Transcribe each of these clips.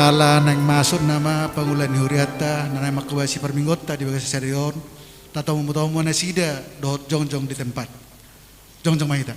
Tala nang masuk nama pangulan huriata nang makawasi perminggota di bagasi serion tato mutomo na sida dot jongjong di tempat jongjong mahita.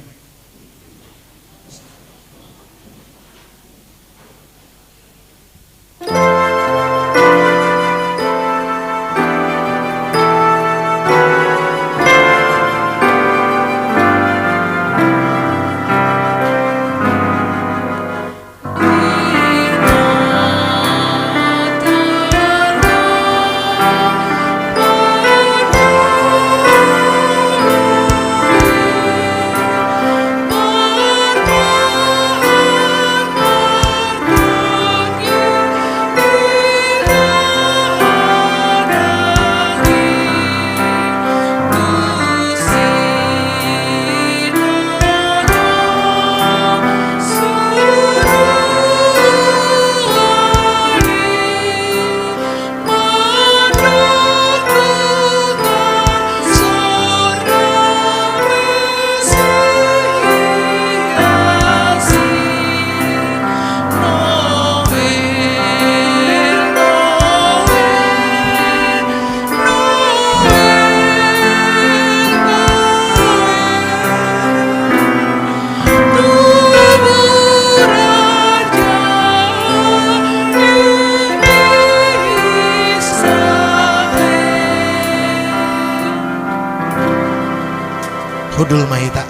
Hudul mahita.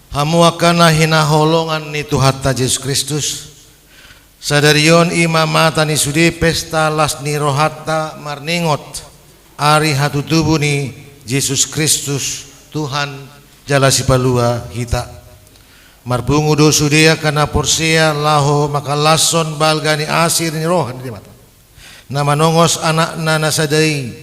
Hamu akana hina holongan ni Tuhatta Yesus Kristus. Sadarion imamata ni sudi pesta las ni rohatta marningot ari hatutubu ni Yesus Kristus Tuhan jala sipalua hita. Marbungu do sudia kana porsia laho makalason balgani asir ni rohan di mata. Nama nongos anak nana sadai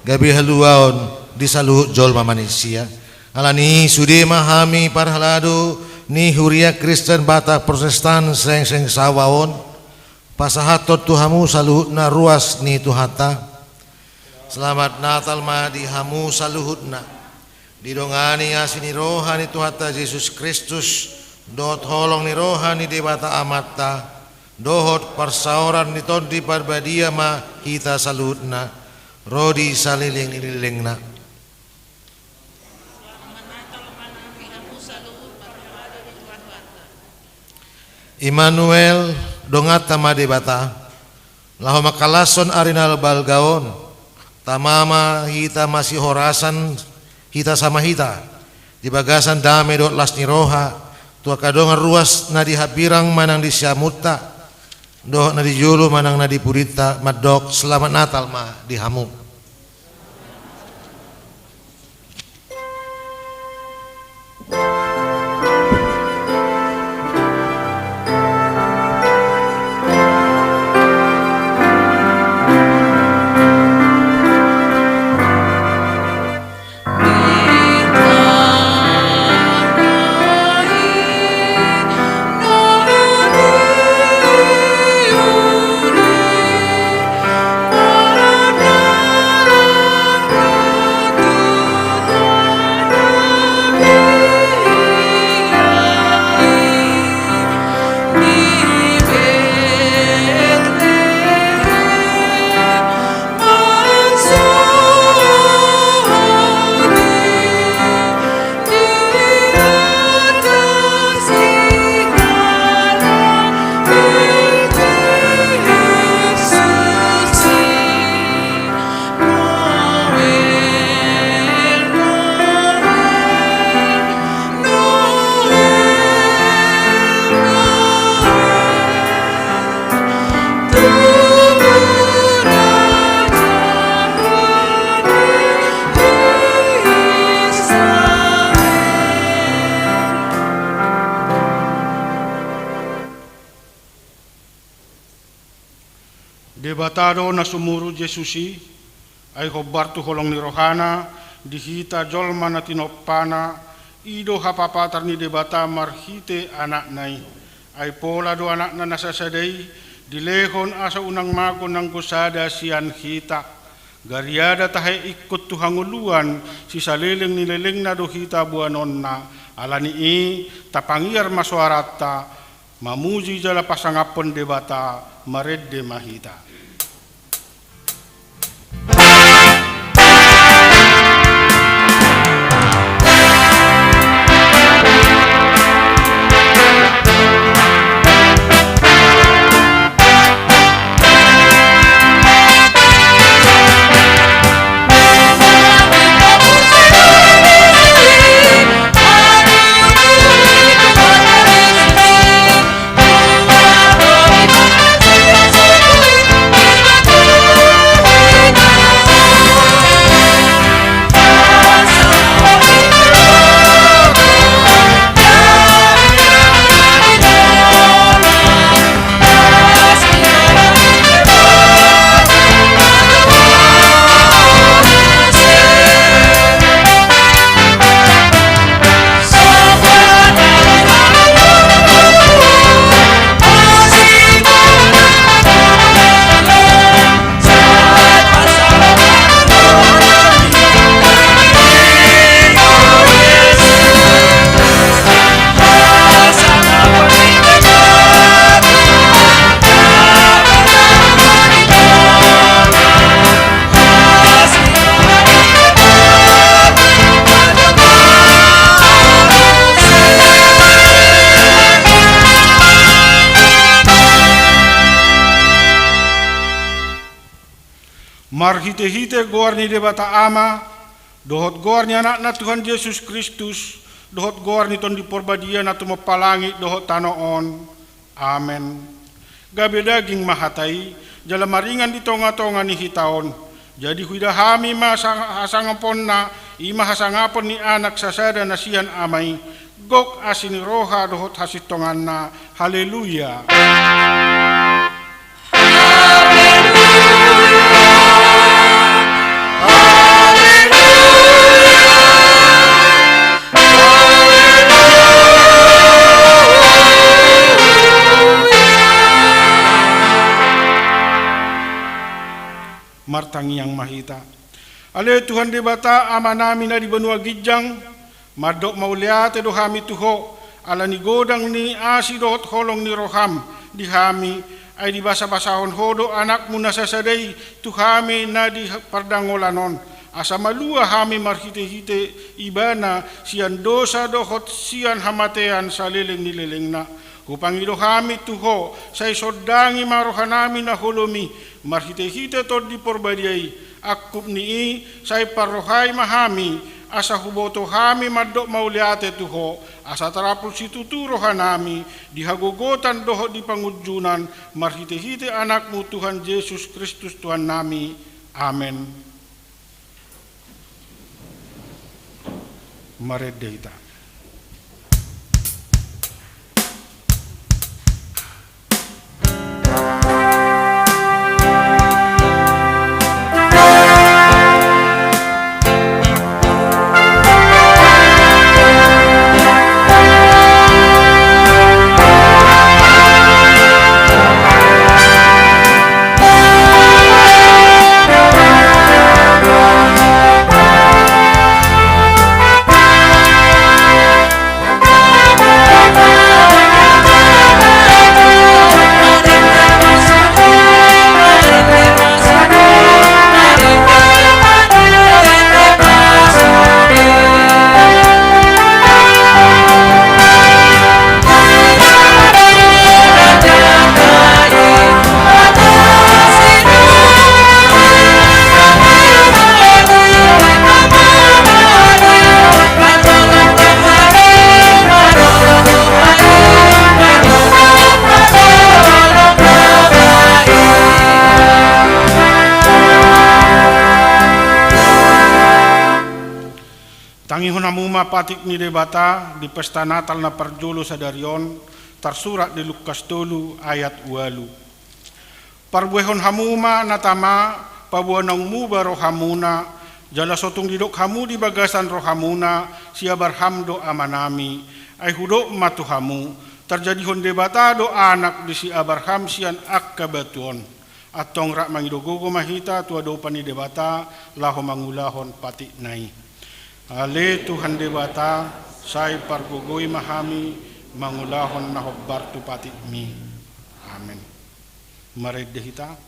gabi haluaon di saluhut jolma manusia alani sudi mahami parhalado ni huria Kristen Batak Protestan seng sawaon pasahatot tuhamu saluhut na ruas ni tuhata. Selamat Natal ma di hamu saluhut na didongani asini rohani tuhata Yesus Kristus dot holong ni rohani debata amata dohot parsauran niton di parbadia ma kita salutna rodi saliling na. Immanuel dongat tama debata laho makalason arinal balgaon tamama hita masih horasan hita sama hita di bagasan dame dot las niroha tua kadongan ruas na dihabirang manang di syamutta doh na di julu manang na di purita madok. Selamat Natal ma di hamu. Debatado na sumuru Jesusi ay hobartu holong ni rohana dihita jolma na tinopana ido hapapatar ni debata marhite anak nai ay pola do anak na nasasadai dilehon asa unang makon ng kusada siyan hita gariada tahe ikut tuhanguluan si saliling nileling na do hita buanon na Alani i tapangiar masuarata mamuji jala pasangapon debata maredde mahita. Marhite-hite goar ni debata ama, dohot goar ni anak na Tuhan Yesus Kristus, dohot goar ni ton di porbadia na tumapalangi dohot tanoon. Amen. Gabi daging mahatai, jala maringan di tonga-tonga ni hitaon. Jadi huidahami mahasangapon na, imahasangapon ni anak sasada na siyan amay, gok asini roha dohot hasitongan na. Haleluya. Martangi yang mahita. Ale Tuhan debata ama namin na di benua gijang, madok mauliate do hami tuho, ala ni godang ni asi dohot holong ni roham, di hami, ay di basa-basahon hodo anak mo nasasaday, tuhami na di pardangolanon, asa malua hami marhite-hite, ibana, siyan dosa dohot siyan hamatean sa liling ni liling na. Upang idohami tuho, say sodangi marohanami na hulumi, marhite-hite tod di porbadiay, akup ni say parohay mahami, asa huboto hami madok mauliate tuho, asa tarapul situturo hanami, dihagogotan doho di pangudjunan, marhite-hite anakmu Tuhan Yesus Kristus Tuhan nami. Amen. Maredde hita. Tangihon amuma patik ni debata di pesta Natal na parjolo sa darion, tarsurat di Lukas 2 ayat 8. Parbuehon hamuma natama, pabuanang muba rohamuna, jala sotong didok hamu di bagasan rohamuna, siya barhamdo amanami, ay hudok matuhamu, terjadihon debata do anak di si Abraham siyan akkabatuon. At tongrak mangidogogo mahita tua do pani debata, laho mangulahon patik nai. Ale Tuhan debata, Sai pargugoi mahami mangulahon na hobbar tu pati mi. Amen. Mari dehita.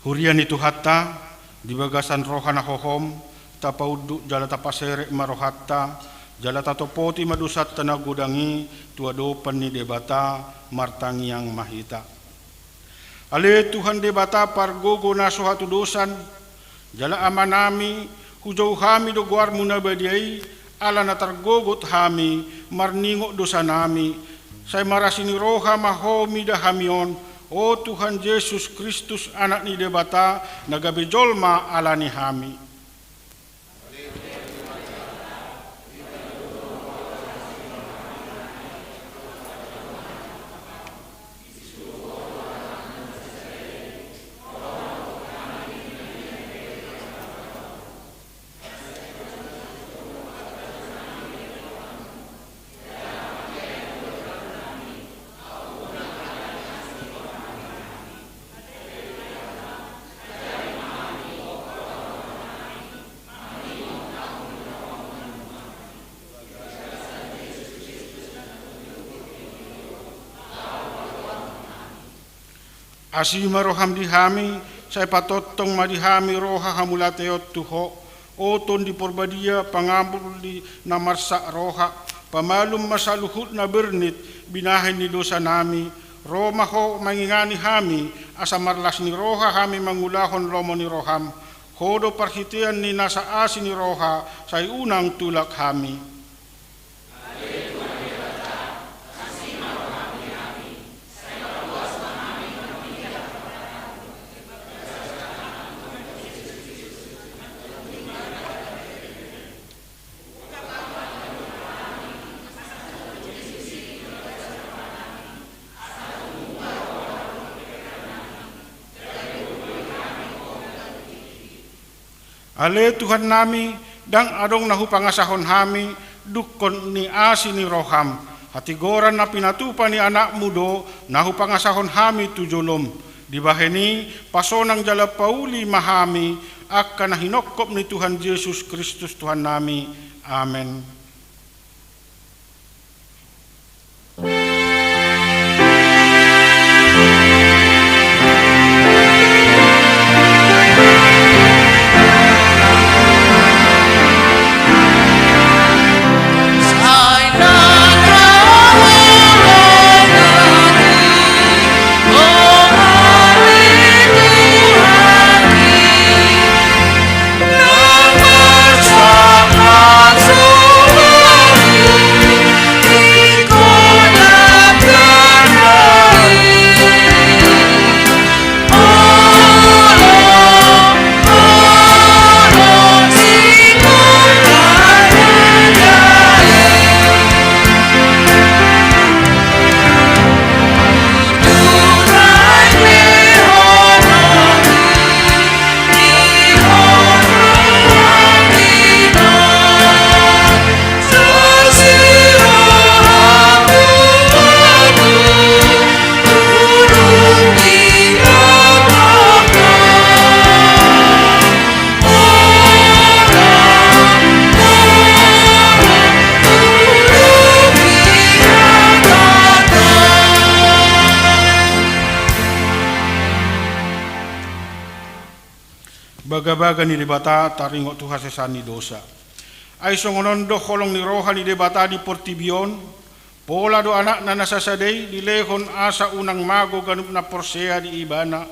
Hurian itu hatta di bagasan rohana hohom tapaudu jala tapasere marohatta jala tatopoti madusat tanagudangi tuado pani debata martangi yang mahita. Ale Tuhan debata pargogo naso hatu dosan jala amanami hujau hami do guar munabadiai ala natargogot hami marningo dosa nami saya marasini roha mahomi dah hamion. O Tuhan Yesus Kristus anak ni debata nagabe jolma alani hami. Asima roham dihami, saya patotong madihami roha hamulateot tuho, oton di porbadia pangambul di namarsa roha, pamalum masaluhut na bernit, binahin ni dosa nami, roma ho mangingani hami, asamarlas ni roha hami mangulahon romo ni roham, hodo parhitian ni nasa asin ni roha, say unang tulak hami. Ale Tuhan nami dang adong nahu pangasahon hami dukon ni asi ni roham hati goran na pinatupa ni anak mudo nahu pangasahon hami tujolom dibaheni pasonang jala pauli mahami akan hinokop ni Tuhan Yesus Kristus Tuhan nami. Amen. baga-baga ni debata taringo Tuhan sesani dosa. Ay songonondo holong ni roha ni debata di Portibion, pola do anak na nasasadey di lehon asa unang mago ganup na porsea di ibana,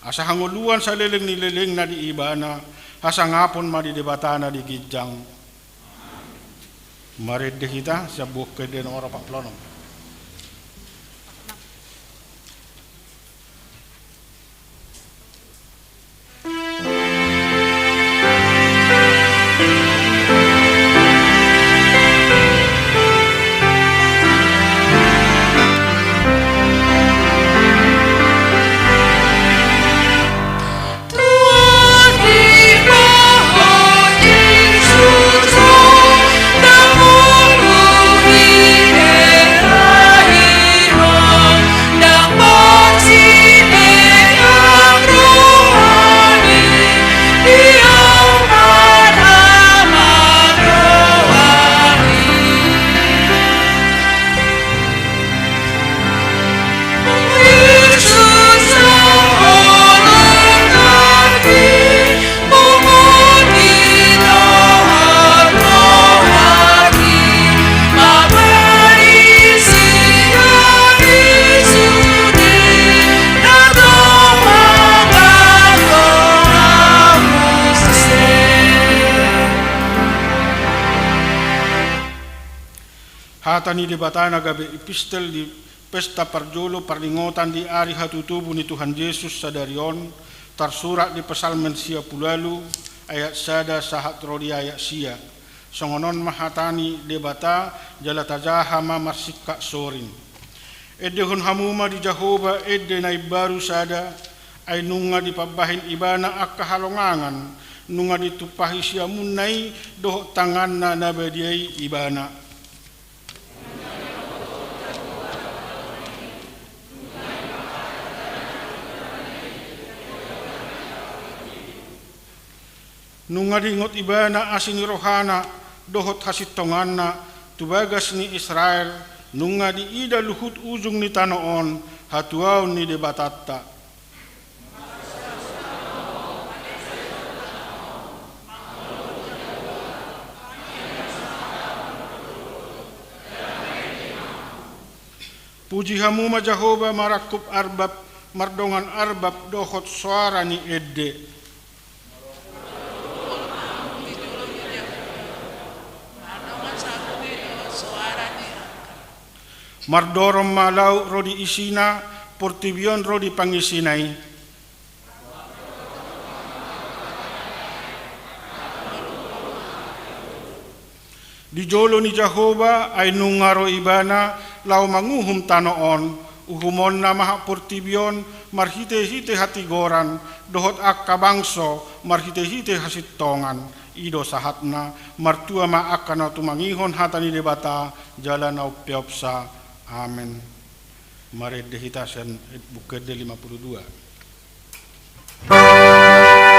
asa hanguluan sa leleng ni leleng na di ibana, asa ngapon ma di debata na di gijang. Marid kita sa bukid din orang paplonong. Hatani debata na gabi epistel di pesta parjolo parlingotan di ari hatutubu ni Tuhan Yesus sadarion tersurat di Psalmen sia pulalu ayat sada sahat rodi ayat sia songonon mahatani debata jala tajahama marsika sorin edehon hamuma di Jahoba ede nai baru sada ay nunga di pabahin ibana akka halongangan nunga ditupahi sia munai doh tangan na nabadiai ibana. Nunga dingot ibana asini rohana dohot hasitonganna tubagas ni Israel nunga di ida luhut ujung ni tanoon hatuau ni debatatta. Puji hamuma Jahoba marakup arbab mardongan arbab dohot suara ni edde. Mardorom malau rodi isina, Portibion rodi pangisinai. Di jolo ni Jahoba ay nungaro ibana lau manguhum tanoon, uhumon na maha Portibion marhite-hite hatigoran, dohot akka bangso marhite-hite hasitongan, ido sahatna martua ma akana tumangihon hatani debata jalan au piopsa. Amin. Mari dihitasan bukit 52. Oh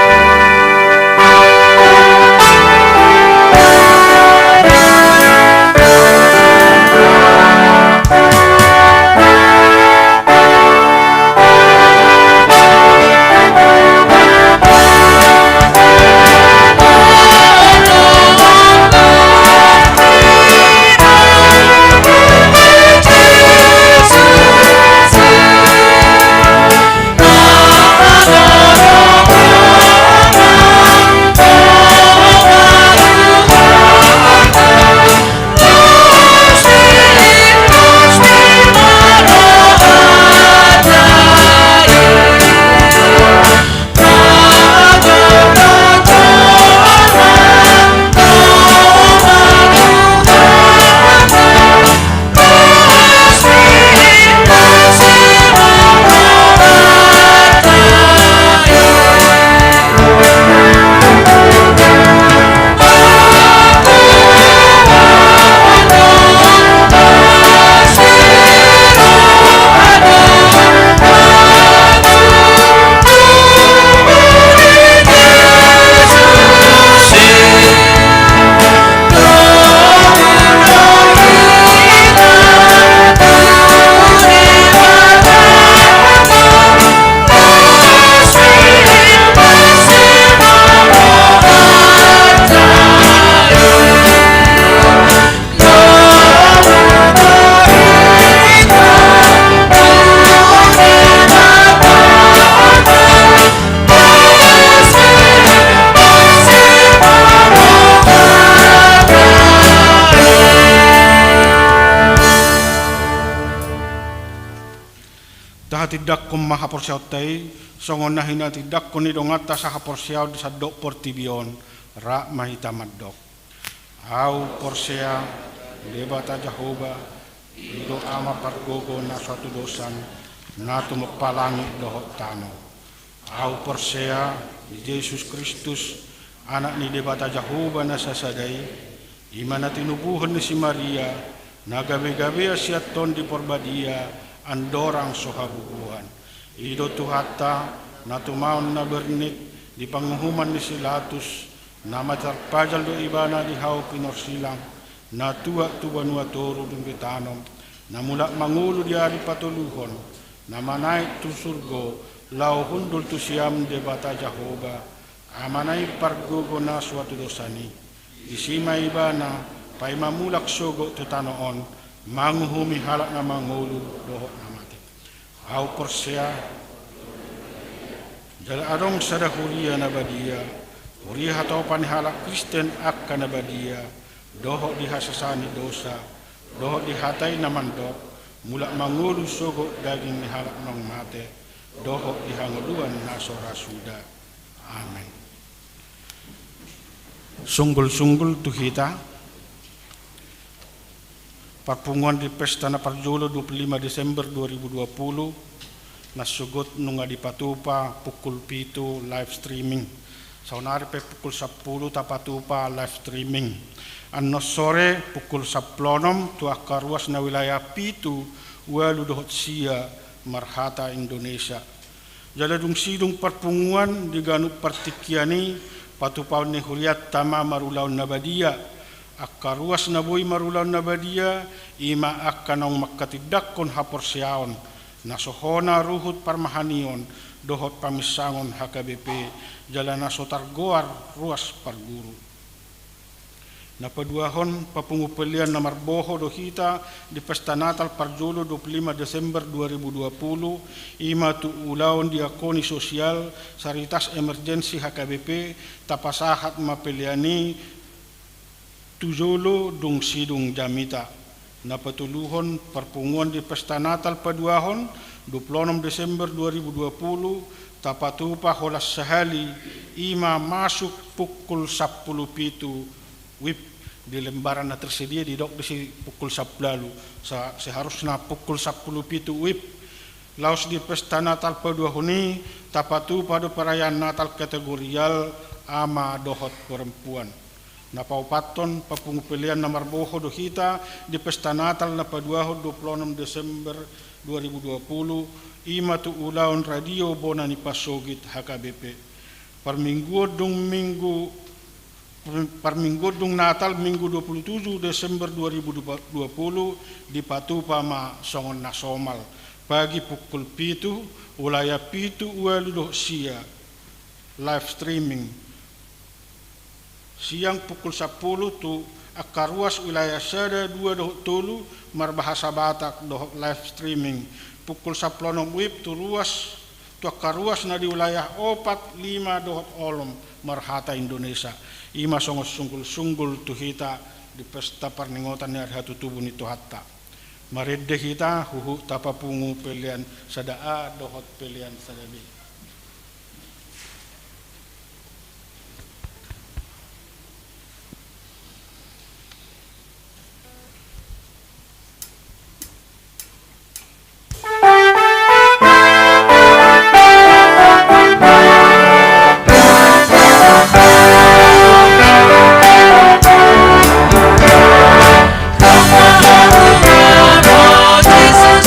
Lahatidak kum mahaporsiaw tay, songon na hinatidak kun idongata sa haporsiaw sa dok portibion, ra mahitamadok. Au porsea, debata Jehovah, ido ama pargogo na suatu dosan, na tumagpalangi dohot tano. Au porsea, Yesus Kristus, anak ni debata Jehovah na sasaday, imana tinubuhan ni si Maria, na gabi-gabi asiaton di porbadia, andorang sohabubuhan. Ido tuhata, na tumaon na bernit, di panguhuman ni Silatus, na matarpajal do ibana di hau pinorsilang, na tuwa nuwa toro dung bitanom, na mula mangulo di ari patuluhon, na manay tu surgo, lau hundul tu siam debata Jehovah, amanay pargogo na suatu dosani, isima ibana, pay mamulak sogo tu tanoon, manguhumi halak na mangulo dohot na mati. Au porsea, jala adong sada huria na badia, huria hatau panihalak Kristen akka na badia, dohot dihasasani dosa, dohot dihatai na mandok, mulak mangulo sogo daging ni halak nong mate, dohot dihanguluan na sorasuda. Amen. Sunggul-sunggul tuhita, Parpunguan di Pesta na Parjolo 25 Desember 2020, nasugot nung di Patupa pukul 7 live streaming. Saunari pe pukul 10 tapatupa live streaming. Anno sore pukul 10 tuah karuas na wilayah pitu walu dohot sia marhata Indonesia. Jaladung sidung parpunguan di Ganup Partikiani patupaw ni Huliat tama marulaw na badia. Akaruas na boy marulaw na badia ima akanong makatidak kon haporsiaon nasohona ruhut parmahanion dohot pamisangon HKBP jala nasotargoar ruas parguru. Napaduahon papungupelian na marboho dohita di Pesta Natal Parjolo 25 Desember 2020 ima tu ulaon diakoni sosial saritas emergensi HKBP tapasahat mapeliani Tujolo dung sidung jamita. Napatuluhon parpunguan di Pesta Natal Paduahon 26 Desember 2020 tapatupa holas sahali ima masuk pukul 10 wip di lembaran na tersedia di dok di pukul 10 lalu seharusnya pukul 10 wip laos di Pesta Natal Paduahon ini tapatupa do perayaan Natal kategorial ama dohot perempuan. Napaupaton papungupilian na marboho dohita di Pesta Natal na Paduahon 26 Desember 2020 ima tu ulaon radio bona ni pasogit HKBP parminggu dung Natal minggu 27 Desember 2020 di Patupa ma songon nasomal pagi pukul 7 ulaya 7 walu doh sia live streaming. Siang pukul 10 tu akaruas wilayah sada 2 dohot tolu marbahasa Batak dohot live streaming. Pukul 10 wib tu ruas tu akaruas na di wilayah 4 5 dohot olom marhata Indonesia. Ima songos sunggul-sunggul tuhita di Pesta Parningotan ni arhatu tubuh ni tuhatta. Maredde hita huhu tapapungu pelian sadaa dohot pelian sadabi. Jesus,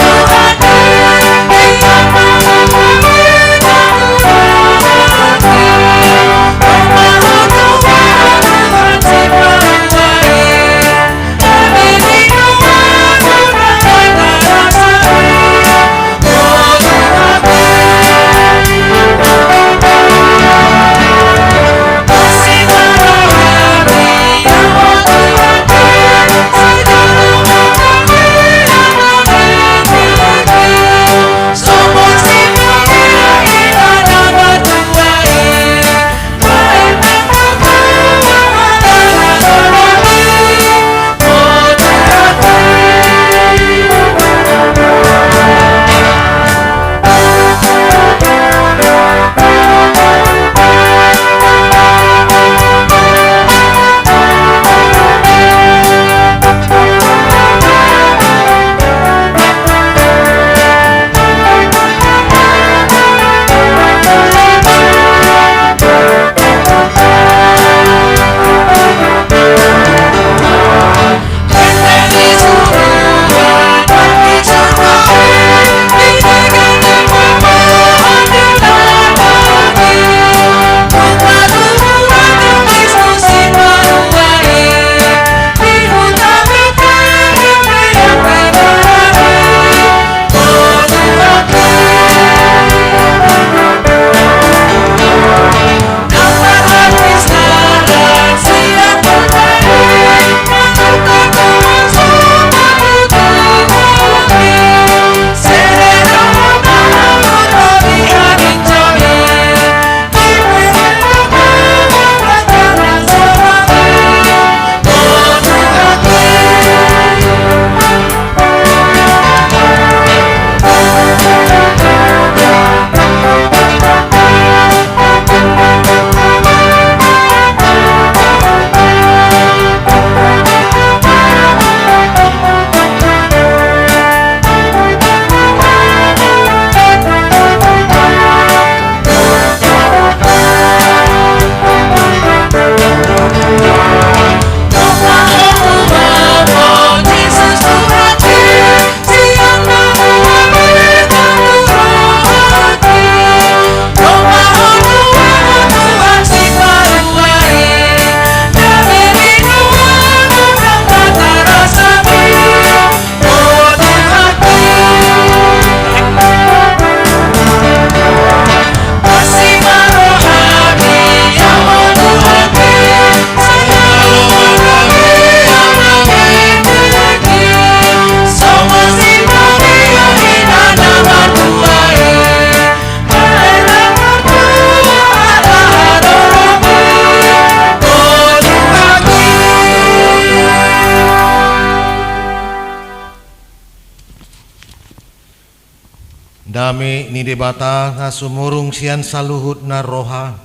Dami ni debata na sumurung siyan sa luhut na roha.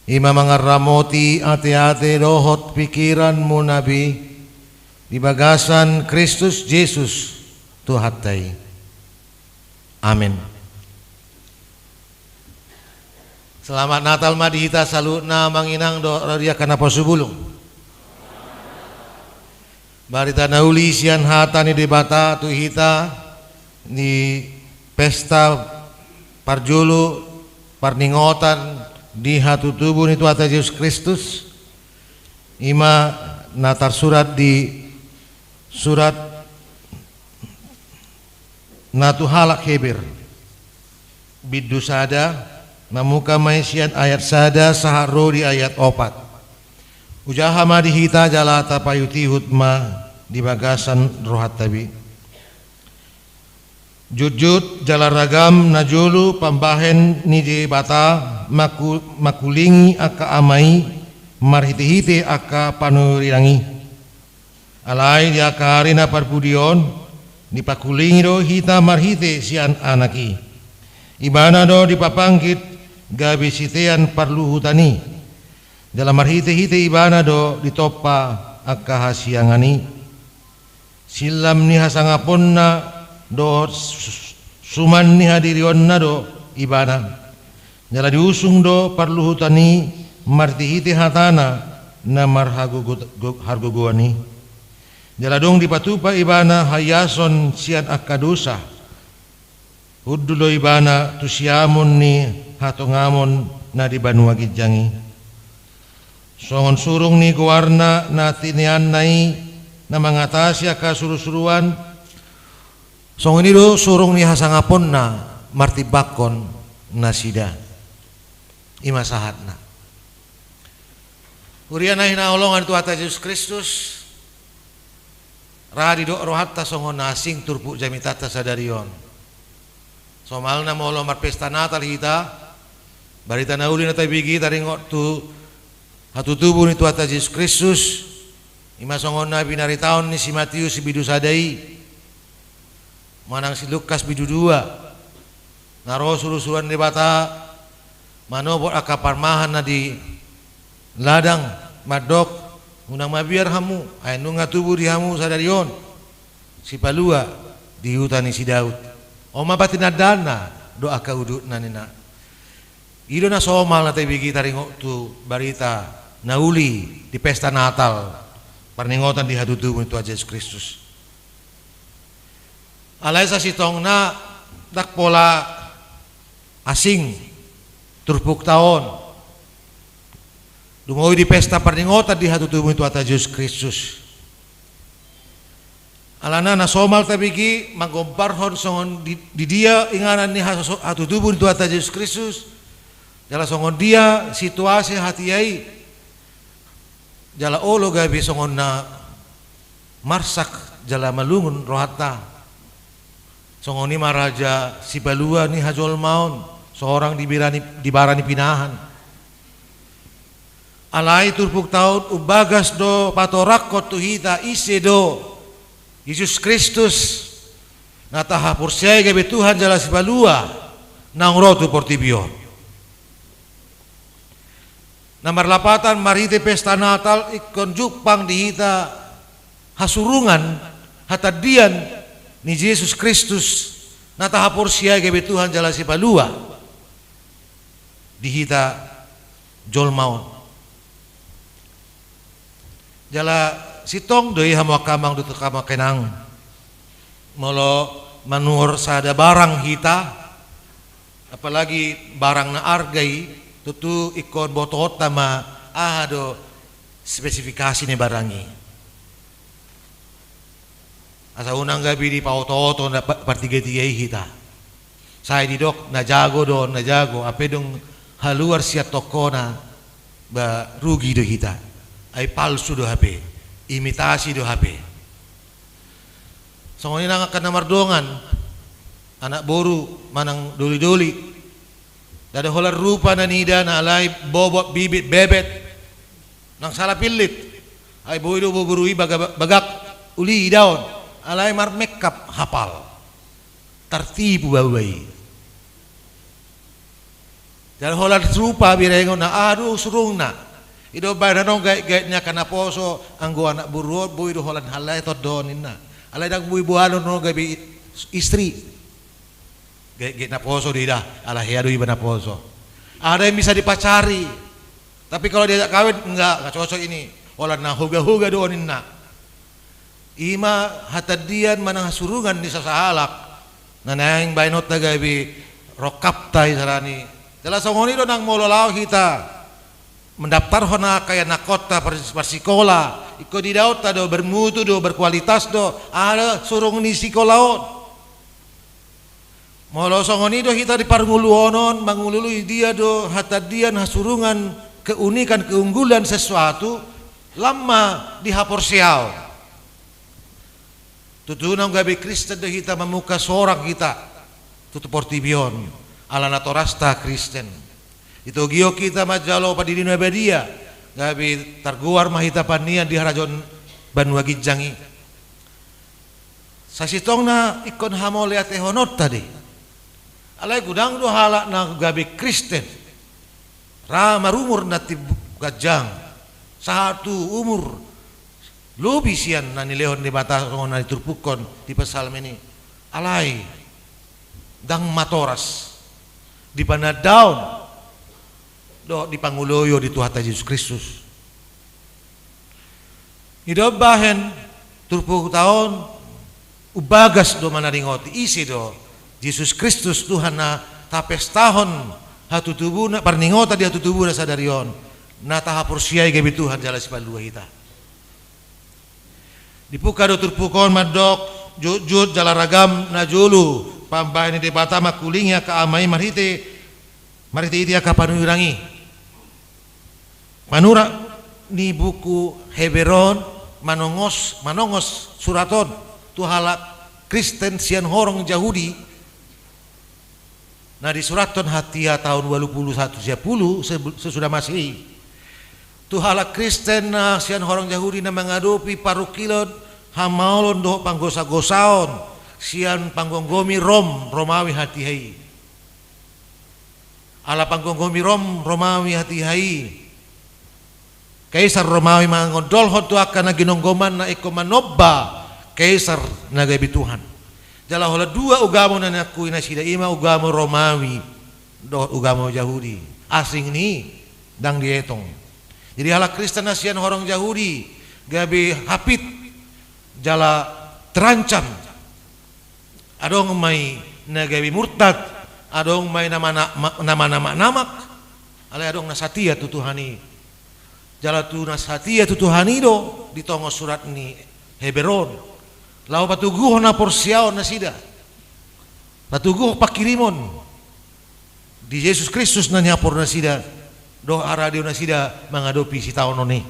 Ima mga ramoti ate-ate rohot pikiran mo nabi. Di bagasan Kristus Jesus tuhatay. Amin. Selamat Natal madihita salut na manginang do radia kana pasubulong. Barita nauli siyan hata ni debata tuhita ni pesta parjulu parningotan di hatutubu ni Tuhan Yesus Kristus. Ima natar surat di surat natuhalak hebir bidu sada mamuka maisian ayat sada saharo di ayat 4 ujaha madihita jalata payuti hutma di bagasan rohat tabi jujut jalaragam najulu pambahen ni bata makulingi aka amai marhiti-hiti aka panurirangi alai dia karina parpudion dipakulingi do hita marhite sian anaki ibana do dipapangkit gabi sitean parluhutani dalam marhite-hite ibana do ditopa aka hasiangani silam ni hasangaponna do suman ni hadirion na do ibana jala diusung do parluhutani martihite hatana na marharguguani jala dong dipatupa ibana hayason sian akadosa huddulo ibana tusiamun ni hatongamon na di Banua Gidjangi songon surung ni guwarna na tinian nai na mangatasi aka suru-suruan songon nido surung ni hasangapon na martibakon na sida ima sahatna uriana hinaolongan Tuhan Yesus Kristus radi do rohatta songon nasing turpu jamitata sadarion somalna molo marpesta Natal hita barita nauli na tabigi taringot tu hatutubu ni Tuhan Yesus Kristus ima songon na binaritaon ni si Matius si bidu sadai manang si Lukas bidu 2 naro suru-suruan di bata manobot akaparmahan na di ladang madok unang mabiar hamu ay nung ngatubu di hamu sadarion si palua di hutan ni si Daud o mabatin na dana doa kaudut na nina ido na somal na taibigi taringok tu barita nauli di pesta Natal parningotan di hatutubu ni Tuhan Yesus Kristus alay sa sitong na dakpola asing turpuk taon dungoy di pesta parningotan di hatutubu ni Tuhan Yesus Kristus alana na somal tabigi magomparhon songon di dia inganan ni hatutubu ni Tuhan Yesus Kristus jala songon dia situasi hatiyai jala olo gabi songon na marsak jala malungun rohata songon ni maraja si balua ni hajol maun seorang di barani pinahan alai turpuk taun ubagas do patorakot tuhita ise do Yesus Kristus nataha pursaya gabe Tuhan jala si balua nang rotu portibion nomor 8 marite pesta Natal ikon jupang dihita hasurungan hatadian ni Yesus Kristus natahapor siya gabe Tuhan jala si palua dihita jolmaon jala sitong doi hamakamang duto kamakenang molo manur sada barang hita apalagi barang na argai tutu ikon botot tama ahado spesifikasi ni barangi asa unang gabi di pauto-auto na partiga-tigay hita saya didok na jago ape dong haluar siya toko na ba rugi do hita ay palsu do hape imitasi do hape so ngayon nga kanamardongan anak boru manang doli-doli dada holar rupa na nida na alay bobot bibit bebet nang salah pilit ay boy do buburui bagak uli daon alay mar makeup hapal tertipu bawai. Jadi holan serupa birengo na aduh surung na. Ido bayar nong gait-gaitnya kana poso anggo anak buruot bu ido holan halai tot donin na. Alai dang bui buano no gabi istri. Gait na poso dia ala hiadu iba na poso. Ada yang bisa dipacari. Tapi kalau diajak kawin enggak cocok ini. Holan na huga-huga donin na. Ima hatadian manang surungan di sasahalak. Nanayang bainot na gabi rokaptay sarani. Jelas ngoni do nang mololaw kita mendaftar hona kaya na kota persikola iko di daot do bermutu do berkualitas do ada surung ni sikolaon molo songoni do kita di parnguluonon mangulului dia do hatadian hasurungan keunikan keunggulan sesuatu lama dihapor siau tutunang gabi Kristen do kita memuka seorang kita tutu portibion ala natorasta Kristen itu gio kita majalo padidina badia gabi targuar mahita panian di harajon Banua Gijangi sasitongna ikon hamo liate honot tadi alai gudang do halak na gabi Kristen ramar umur nati gajang satu umur lobi sian nani lehon di batas ngona diturpukon di pasal ini alai dang matoras di pana daun do di panguloyo di Tuhan Yesus Kristus hidup bahen 30 tahun ubagas do manaringoti isi do Yesus Kristus Tuhan na tapes tahun hatu tubuh na parningota di hatu tubuh na sadarion na tahapur siay gabi Tuhan jala sipalua kita dipuka do turpukon madok jujut jala ragam na julu pambahin di batama kulingnya ke amai marite itia kapanurangi manura ni buku Heberon manongos suraton tuhalak Kristen sian horong Yahudi nah di suraton hatia tahun 21 sesudah Masehi tuhalak Kristen sian horong Yahudi na mengadopi parukilon hamaulon do panggosa-gosaon sian panggonggomi Romawi hati hai ala panggonggomi Romawi hati hai Kaisar Romawi mangondol hotu akan ginonggoman na iko manobba Kaisar nagabi Tuhan jala hola dua ugamo na nakui na sida ima ugamo Romawi do ugamo Yahudi asing ni dang dietong jadi hala Kristen na sian horong Yahudi gabi hapit jala terancam adong may nagawi murtad adong may nama namak alay adong nasatia tutuhani jala tu nasatia tutuhani do ditongos surat ni Heberon lau patuguh na porsiaon na sida patuguh pakirimon di Yesus Kristus na nyapor na sida do aradio na sida mangadopi si taon ni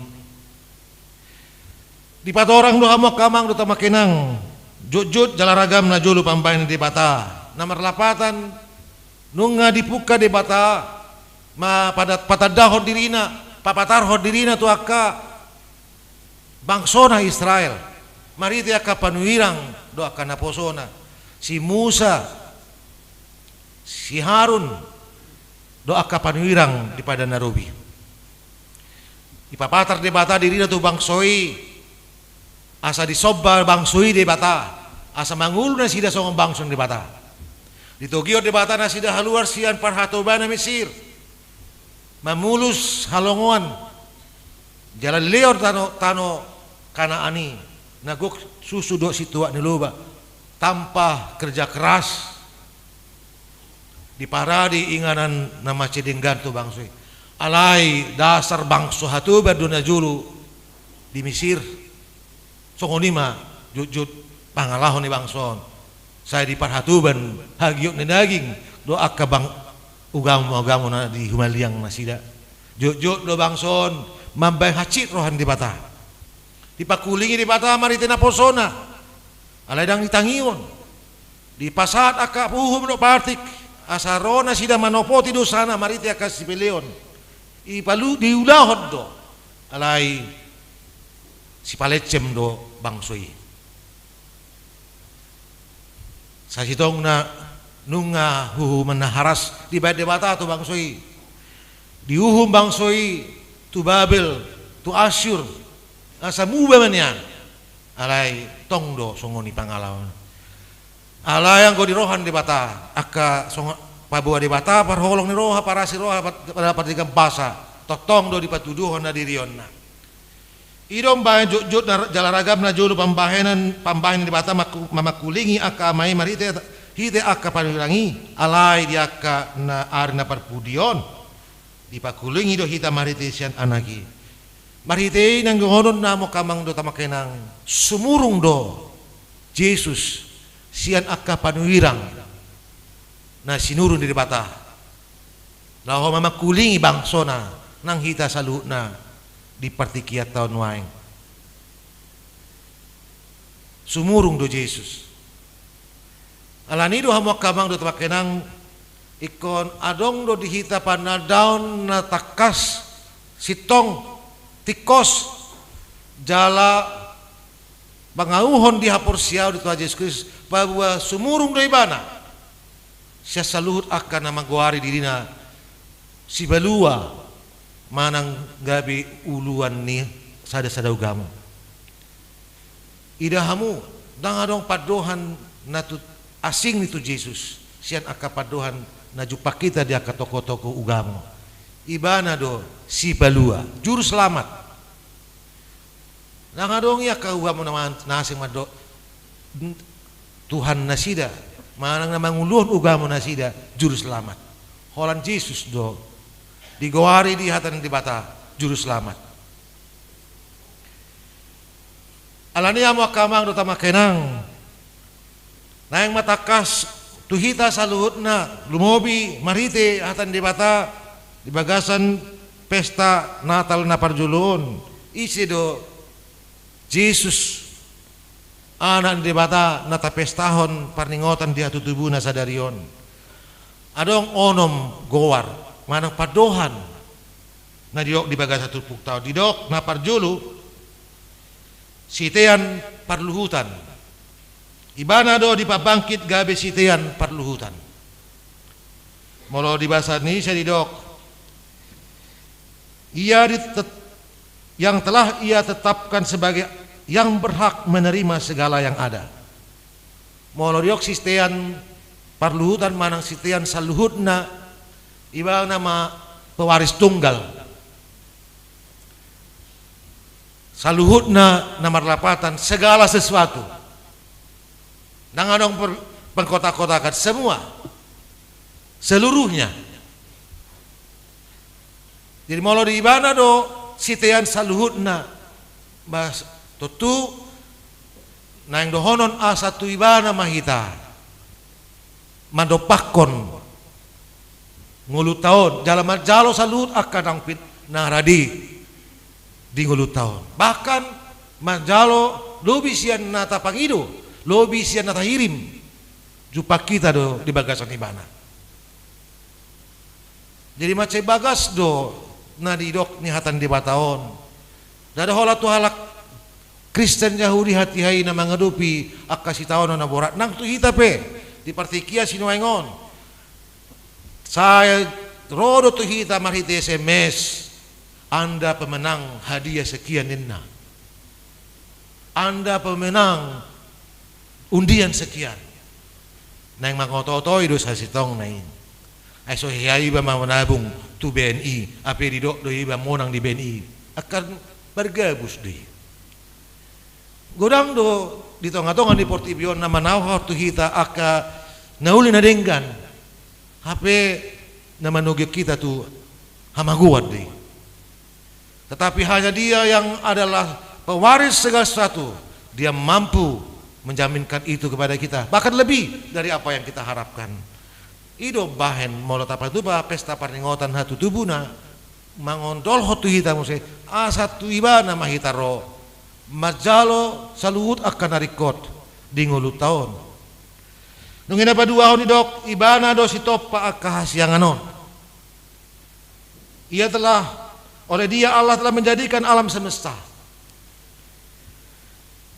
di patorang do hamok kamang do tamakinang jujut jalaragam na julu pambayan di bata nomor lapatan nunga dipuka di bata ma pada patadahon dirina papatarhon dirina tu akka bangsona Israel mariti akka panuirang do akka naposona si Musa si Harun do akka panuirang di pada narubi ipapatar di bata dirina tu bangsoi asa disobal bangsoi di bata asa mangulu na sida song bangson di bata ditogio di bata na sida haluar sian parhatobana Mesir mamulus halongoan jalan leor tano Kanaani nagok susu do situa ni loba tanpa kerja keras di paradi inganan nama cedenggan tu bangsoi alai dasar bangso hatu berduna julu di Mesir songonima jujut pangalahon ni bangson saya di parhatuban hagiok ni daging doa ka bang ugam na di humaliang nasida jujut do bangson mambay hacit rohan di bata dipakulingi di bata maritina posona alay dang ditangion di pasat aka puhum do partik asarona sida manopoti do sana mariti aka sipeleon ipalu diulahod do alay si palecem do bangsoi Sasitong na nunga huhuman na haras di debata tu bangsoi. Diuhum bangsoi tu Babel tu Asyur asa muba man yan. Alay tongdo songoni pangalawan. Alay ang go di rohan di bata aka songo pabua di bata parholong ni roha para si roha pada partigang basa totong do di patuduhon na dirion na. Idom bayan jut na jalaragam na julu pambahanan di bata mamakulingi aka may marite hite aka panurangi alay di aka na ari na parpudion di pakulingi do hita marite sian anagi marite nang gonon na mo kamang do tamakenang sumurung do Jesus sian aka panuirang na sinurun di bata laho mamakulingi bangsona nang hita salu na di partikiat tahun waeng sumurung do Jesus alani do hamo kamang do tamakenang ikon adong do dihita panadaon na takas sitong tikos jala bangauhon di hapor siaw di Tuhan Yesus Kristus bahwa sumurung do ibana siya saluhut akan na magwari dirina si balua manang gabi uluan ni sada-sada ugamu idahamu dangadong padohan na asing nito Jesus siyan akapadohan na jupak kita dia ka toko-toko ugamu ibana do si balua juru selamat dangadong ya ka ugamu naman nasing mado Tuhan nasida manang na manguluhon ugamu nasida juru selamat holan Jesus do digawari di hatan di bata juru selamat alani amo kamang do tamakenang naeng matakas tuhita saluhut na lumobi marite hatan di bata di bagasan pesta Natal na parjulun isi do Jesus anak di bata nata pestahon parningotan dia tutubuna sadarion adong onom gowar manang padohan na diok di bagas satu puktau didok na parjulu sitean parluhutan ibana do di pabangkit gabe sitean parluhutan molo di bahasa Indonesia didok yang telah ia tetapkan sebagai yang berhak menerima segala yang ada molo diok sitean parluhutan manang sitean saluhutna iba nama pewaris tunggal saluhutna nama lapatan segala sesuatu nangadong pengkotak-kotakan semua seluruhnya jadi molo di ibana do sitean saluhutna bas tutu nang dohonon asatu ibana mahita mandopakon ngulut tahun jalaman jalo salut akan ang pit naradi di ngulut tahun bahkan manjalo lobi sian nata pangido lobi sian nata hirim jupak kita do di bagasan ibana jadi macam bagas do na didok ni hatan di bataon dada hola tu halak Kristen Yahudi hati-hai na mangadupi akasi tahun na borat nang tu hita pe di partikia sinuengon saya rodo tu hita marhite SMS Anda pemenang hadiah sekian nina Anda pemenang undian sekian nang mangototo itu sasitong nain ay so hiyai ba manabung tu BNI ape didok do iba monang di BNI akan bergabus di godang do di tonga-tonga di Portibion na manaw tu hita aka nauli na denggan HP na manugik kita tu hamaguan deh. Tetapi hanya dia yang adalah pewaris segala sesuatu. Dia mampu menjaminkan itu kepada kita. Bahkan lebih dari apa yang kita harapkan. Ido bahen molo tapatuba pesta parningotan hatu tubuna mangondol hotu hita muse asatu ibana mahitaro majalo saluhut akan narikot di ngulu tahun. Nungin apa dua honi dok ibana do si topa kahasianganon. Ia telah oleh dia Allah telah menjadikan alam semesta.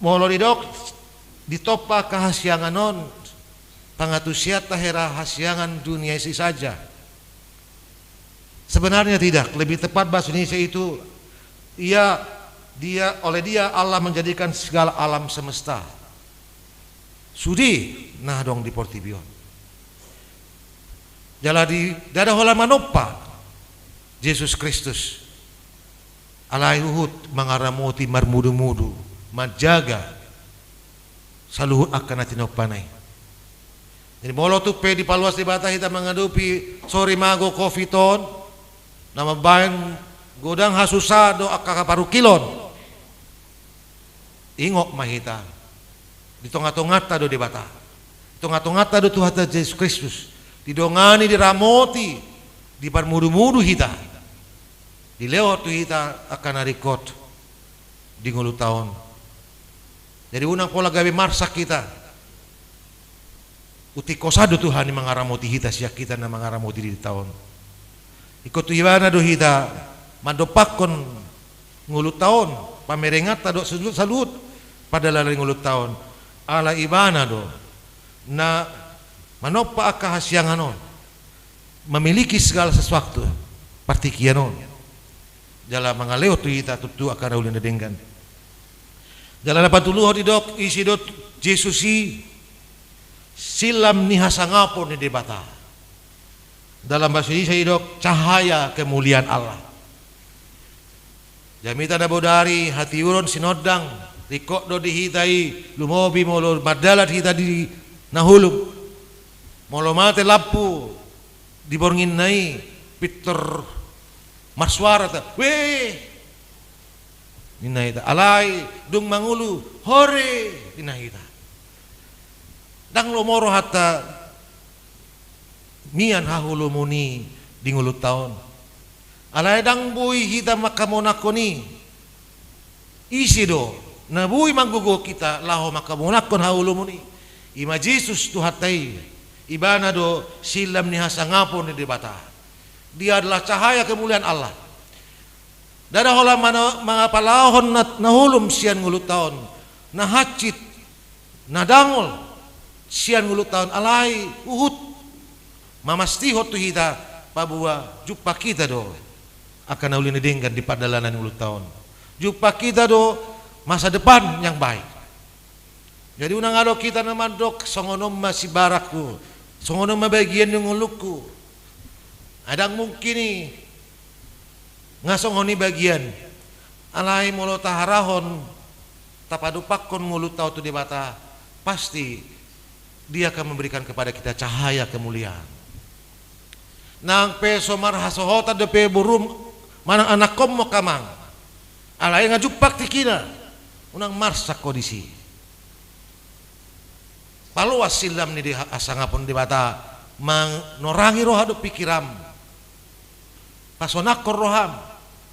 Molo di dok di topa kahasianganon pangatusiat tahera hasyangan dunia isi saja. Sebenarnya tidak, lebih tepat bahasa Indonesia itu oleh dia Allah menjadikan segala alam semesta. Sudi nah dong di Portibion. Jaladi dada hola manopa Yesus Kristus alai uhud mangaramoti marmudu-mudu majaga saluhut akan atinopanay. Jadi molo tu pe di paluas di bata kita mengadupi sori mago kofiton nama bayan godang hasusado akakaparukilon ingok mahita di tonga-tongata do di bata tonga-tongata do Tuhan Yesus Kristus didongani diramoti di parmudu-mudu hita di lewat tu hita akan arikot di ngulu tahun. Jadi unang pola gawe marsak kita uti kosado Tuhan yang mengaramoti hita siak kita na mengaramoti di tahun ikut tu ibana do hita mandopakon ngulu tahun pamerengat do salut pada lalai ngulu tahun ala ibana do na manopa akahasyanganon memiliki segala sesuatu partikianon jala mangaleo tu hita tutu akan ulin dedenggan jala dapat tuluh di dok isi dot Jesusi silam ni hasangapon ni debata dalam bahasa Indonesia dok cahaya kemuliaan Allah. Jamita na bodari hati uron sinodang rikok do dihitai lumobi molo madalat hita di nahulum molo mate lampu diborngin nai Peter marswara ta weh dinahita alai dung mangulu hore dinahita dang lomoro hatta mian hahulu muni di ngulu tahun alai dang bui hita makamonakoni isi do na bui manggugo kita laho makamonakon hahulu muni ima Yesus tuhatai ibana do silam ni hasangapon ni debata dia adalah cahaya kemuliaan Allah dada hola mangapalahon nahulum sian ngulu tahun na hacit na dangol sian ngulu tahun alai uhud mamastiho tu hita pabua jumpa kita do akan ulin denggan di padalanan ngulu tahun jumpa kita do masa depan yang baik. Jadi unang alo kita naman dok songonom masih baraku songonom mabagian yung nguluku adang mungkin ni ngasongoni bagian alai molo taharahon tapadupakon ngulu tau tu di bata pasti dia akan memberikan kepada kita cahaya kemuliaan nang peso marhasohota de pe burum manang anak kom mo kamang alai ngajupak tikina unang marsak kondisi paluas silam ni di asangapon di bata norangi rohado pikiram pasonakor roham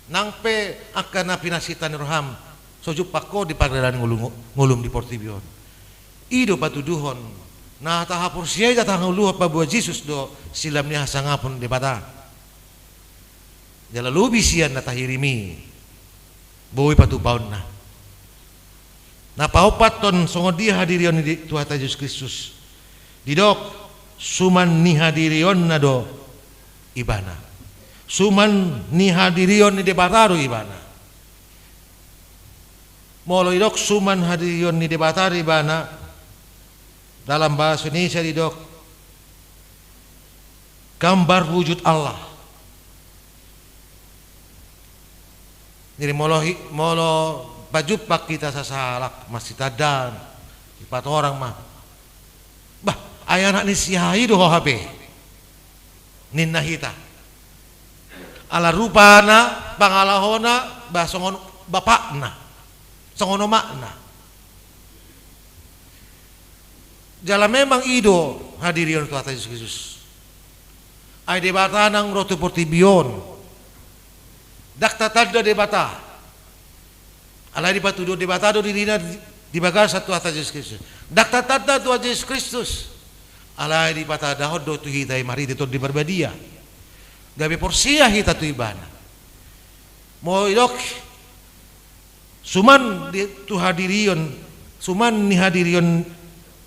nang pe akan napinasitan roham sojupak ko di pagdaran ngulum di Portibion ido patuduhon nah tahapur siya datang luha pa buat Yesus do silam niya hasangapon di bata jala lubi siya natahirimi buwi patupaon na napaupaton songod dia hadirion di Tuhan Yesus Kristus didok suman ni hadirion na do ibana suman ni hadirion ni debataro ibana molo idok suman hadirion ni debataro ibana dalam bahasa Indonesia didok gambar wujud Allah. Jadi molo bajupak kita sasalak masih tadan 4 orang mah. Bah ayah nak nisihai do HP. Ninna hita. Ala rupana bangalahona bah songon bapakna. Songono makna. Jala memang ido hadirion Tuhan Yesus Kristus. Ay debata nang rotu Portibion. Dakta tanda debata. Alai di patudo debata do dirina di bagasa Tuhan Yesus Kristus. Dakta tanda Tuhan Yesus Kristus. Alai di pata dahod do tu hitai mari di berbadia. Gabe porsia hita tu ibana. Mo idok suman di tu hadirion, suman ni hadirion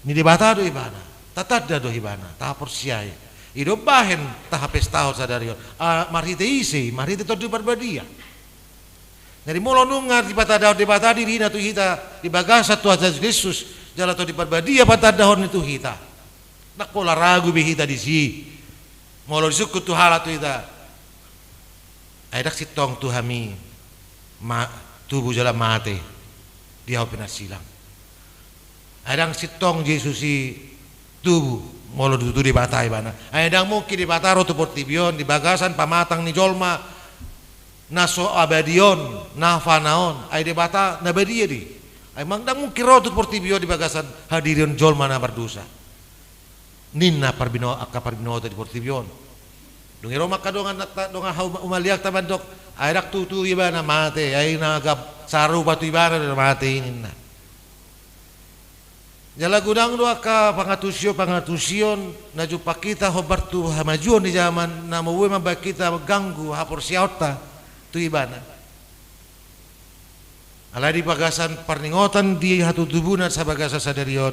ni debata do ibana Tatada do hibana, taha porsiai. Ido bahen taha pestahot sadarion. Marhite isi, marhite to di barbadia. Jadi molo nungar di batadahon di batadi rina tu hita di bagasa tu Yesus Kristus jala to di barbadia batadahon itu hita. Nak pola ragu bi hita di si. Molo disukut tu hala tu hita. Aidak sitong tu hami tubuh jala mate dia penasilang. Aidak sitong Yesus si tubuh molo dutu di batai bana. Aidak mungkin di bataro tu portibion di bagasan pamatang ni jolma naso abadion nafanaon ai de bata nabadia di ai mangdang mungkin rotut portibio di bagasan hadirion jolma na berdosa ninna parbino akka parbino di portibion dungi roma kadongan donga umaliak tabandok ai rak tutu ibana mate ai nagap saru batu ibana mate ninna jala gudang do akka pangatusion na jupa kita hobartu hamajuon di zaman na mawe mabakita ganggu hapor siauta tu ibana ala di bagasan parningotan di hatu tubunan sa bagasa sadarion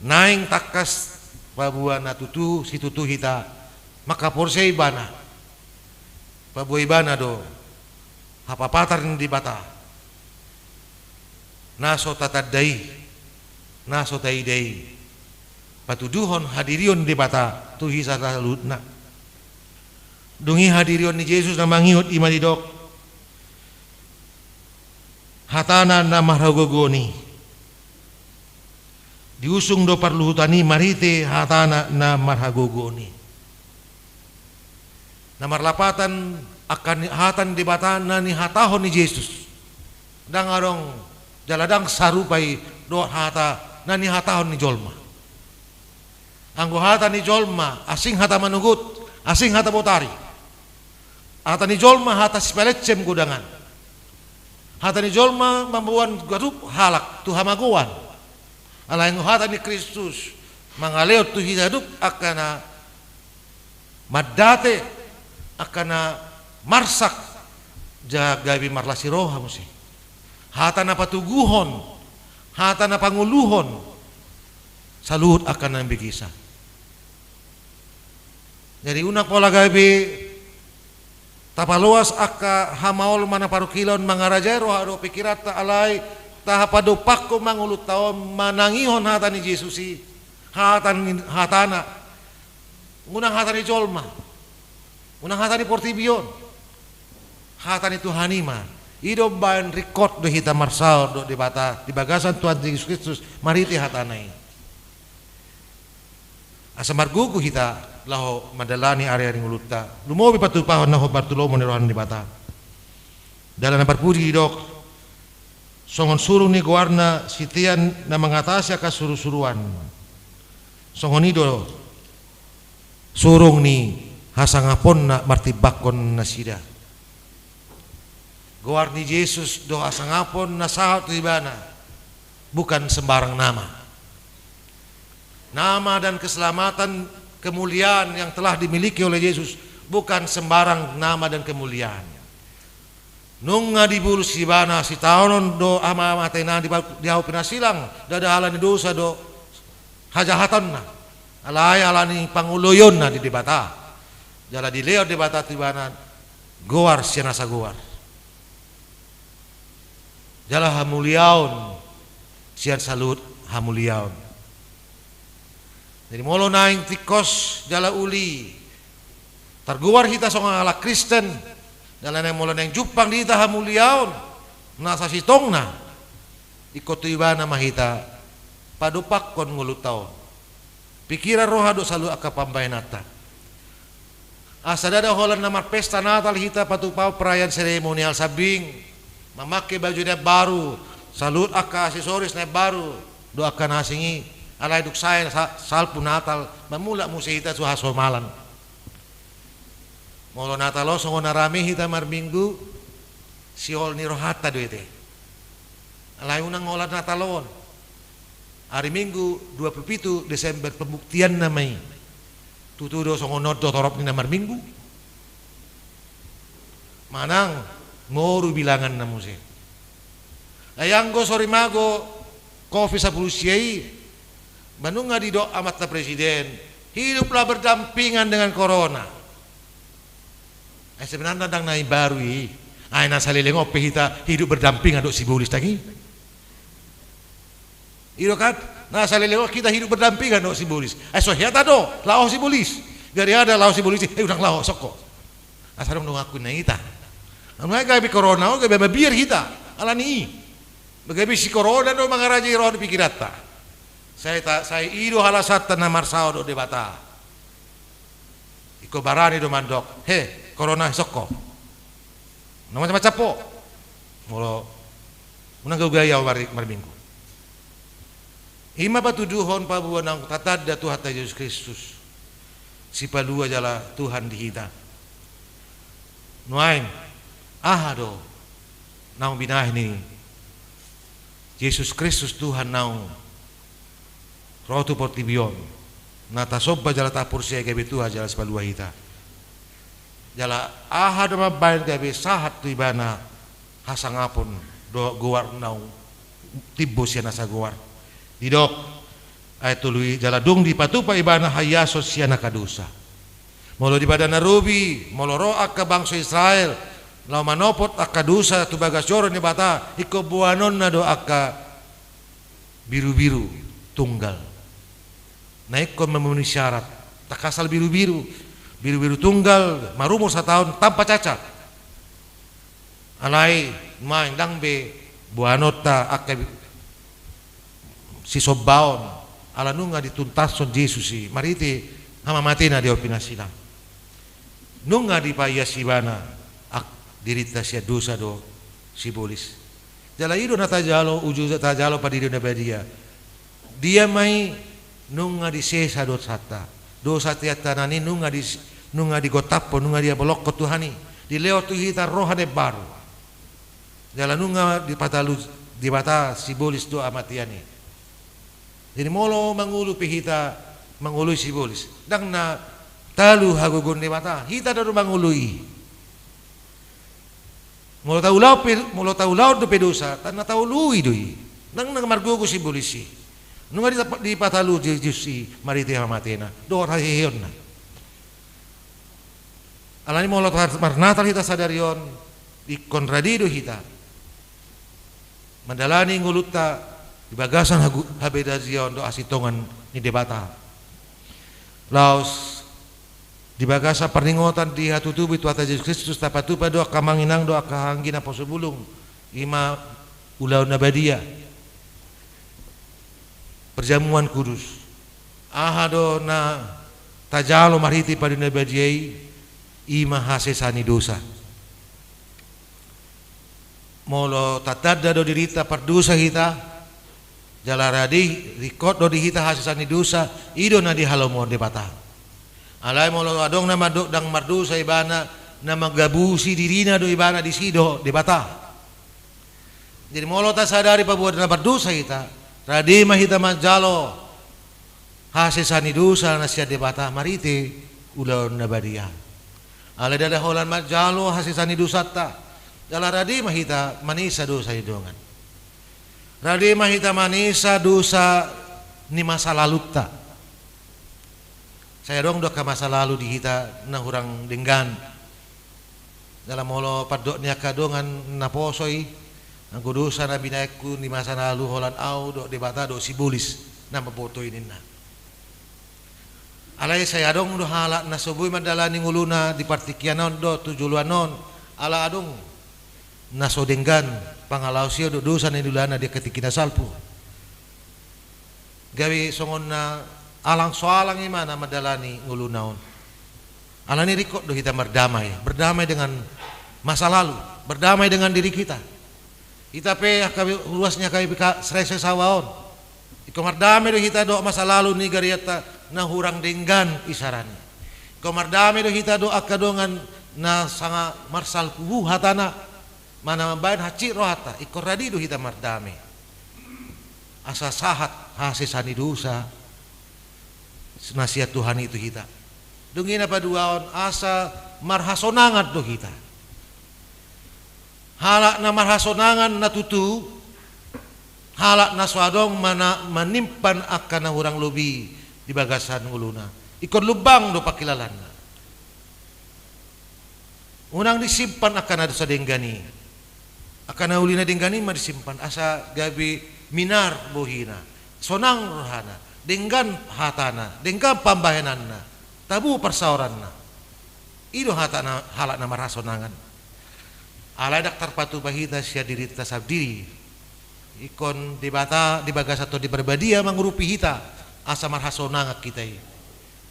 naing takas pabuan na tutu si tutu hita maka porse ibana pabu ibana do hapapatar di bata naso tatadai naso taidai patuduhon hadirion di bata tu hisa salutna dungi hadirion ni Yesus na mangiut imadidok hatana na marhagogoni diusung do parluhutani marite hatana na marhagogoni na marlapatan akan hatan di batana ni hatahon ni Yesus dang arong jaladang sarupai do hata na ni hatahon ni jolma anggo hata ni jolma asing hata manugut asing hata botari hata ni jolma hata sipelecem gudangan hata ni jolma mambuan garup halak tu hamaguan alaing hata ni Kristus mangaleot tu hidup akana madate akana marsak jagabi marlasi roha musi hata na patuguhon hata na panguluhon salut akana bigisa jadi unak pola gabi tapaluas akka hamaol mana parukilon mangarajero haro pikirat ta alai tahapado pakko mangulut taon manangihon hatan ni Jesusi hatana unang hatan ni jolma unang hatan ni portibion hatan itu hanima ido bayan record do hita marsal do di bata di bagasan Tuhan Yesus Kristus mariti hatanai asa margugu hita laho madalani area ring ulutta lumobi patupahon na ho Bartolomo ni rohan di bata dalam parpudi dok songon surung ni guarna sitian na mengatasi kasuru-suruan songon ido surung ni hasangapon na martibakon na sida guarni Yesus do hasangapon na sahat ibana bukan sembarang nama dan keselamatan kemuliaan yang telah dimiliki oleh Yesus bukan sembarang nama dan kemuliaan. Nunga dibulu si bana si taonon do ama matena di hau pinasilang dada halani dosa do hajahatan na alai alani panguloyon na di debata jala di leo debata tibana goar sianasa goar jala hamuliaon sian salut hamuliaon. Jadi molo naing tikos jala uli targuar hita songa ala Kristen dalam yang molo naing jupang di hita hamuliaon nasa sitong na ikut ibana mahita padupak kon ngulut taon pikiran roha do salu aka pambayanata asa dada holan namar pesta natal hita patupau perayaan seremonial sabing memakai baju na baru salut aka aksesoris na baru do aka nasingi alai duk saya salpu natal mamula musi hita suha somalan molo natalo songo narami hita marbinggu siol ni rohata do ite alai unang ngolat natalon hari Minggu 27 Desember pembuktian namai tutudo songo nodo torop ni namar Minggu manang ngoru bilangan na musi ayanggo sori mago kofi sa pulusiai Manunga di do amat presiden, hiduplah berdampingan dengan corona. Sebenarnya nang nai barui, ay nasa lilingo pehita hidup berdampingan do sibulis tadi. Iro kan, nasa lilingo kita hidup berdampingan do sibulis. So hiata do, lao sibulis. Gari ada lao sibulis, udang lao soko. Asarong nung aku na ita. Ang mga gabi corona, gabi mabir hita, alani. Bagabi si corona do mga raja iro pikirata. Saya ido halasat na marsao do debata. Iko barani do mandok, he corona soko. Na macam-macam po. Molo unang gugaya marminggu. Ima patuduhon pabuan ang tatad da Tuhan Yesus Kristus. Si palua jala Tuhan di hita. Nuain, ahado, naung binah ni Yesus Kristus Tuhan naung rotu portibion, nata sobba jala tapur siya gabi Tuhan jala sepalua hita. Jala ahado mabayan gabi sahat tu ibana hasangapon do guar naung tibbo siya nasa guar. Didok ay tuluy jala dung di patupa ibana hayasos siya nakadusa. Molo di badan narubi, molo roak ka bangsa Israel, lau manopot akadusa tu bagas joro ni bata, iko buanon na do akka biru-biru tunggal. Naik kon memenuhi syarat, tak asal biru-biru, biru-biru tunggal, marumur setahun tanpa cacat. Alai main dangbe buanota akka si sobbaon, ala nunga dituntason Yesus si mariti hama mati na di opinasilang. Nunga di paya sibana ak dirita siya dosa do sibulis. Jala ido na tajalo ujuza tajalo padiri na badia. Dia mai nunga di sesa do sata. Dosa tiatanani nunga di gotapo nunga dia bolok ko Tuhani. Di leo tu hita rohane baru. Jala nunga di patalu di bata sibulis do amatiani. Jadi molo mangulu pihita mangului sibulis. Dang na talu hagugun di mata hita daru mangului molo tau laut do pedosa tanah tau lui doi nang margugo si polisi nunga di patalu jusi mariti hamatena do rahiyon na alani molo marnatal hita sadarion di kontradido hita mandalani nguluta di bagasan habedazion do asitongan ni debata laos di bagasa perninggotan di hatutubi Tuhan Yesus Kristus tapatupa doa kamanginang doa kahanggina posubulung ima ulau nabadia perjamuan kudus ahado na tajalo mariti pada nabadiai ima hasesani dosa molo tatadda do dirita pardusa hita jalaradi rikot do di hita hasesani dosa ido na di halomon de batang alai molo adong na madok dang mardu sa ibana na magabusi dirina do ibana di sido di bata. Jadi molo ta sadari pabuat na mardu sa ita, radi mahita manjalo hasesani dosa na siya di bata mariti ulon na badia. Alai dada holan manjalo hasesani dosa ta. Jala radi mahita manisa dosa idongan. Radi mahita manisa dosa ni masa lalu ta. Saya dong doa ke masa lalu di hita na hurang denggan dalam molo padok niya kadongan na posoi ang kudusa na binayku di masa lalu holan au do debata do sibulis na maboto ini na alay saya dong do hala na subuy madala ning uluna di partikyanon do tujuluanon ala adong na so denggan pangalaw siya do dosa ni dulana di ketikinasalpu gawi songon na alang soalang imana madalani ngulunaon. Alani rikot do kita berdamai dengan masa lalu, berdamai dengan diri kita. Kita pe luasnya kami serese sawaon. Iko mardamai do kita do masa lalu ni gariata na hurang denggan isarani. Iko mardamai do kita do akadongan na sanga marsal kubu hatana mana mabayan haci rohata. Iko radi do kita mardamai. Asa sahat hasesani dosa. Nasihat Tuhan itu kita. Dungin apa duaon asa marhasonangan do kita. Halak na marhasonangan na tutu halak naswadong mana menimpan akan urang lubi di bagasan uluna ikon lubang do pakilalana unang disimpan akan ada sadenggani akan ulina denggani mah disimpan asa gabi minar bohina sonang rohana denggan hatana denggan pambahenanna tabu persauranna ido hatana halak nama rasonangan alai daktar patu bahita sia diri tasabdiri ikon dibata dibagas atau diberbadia mengurupi hita asa marhasonanga kita ini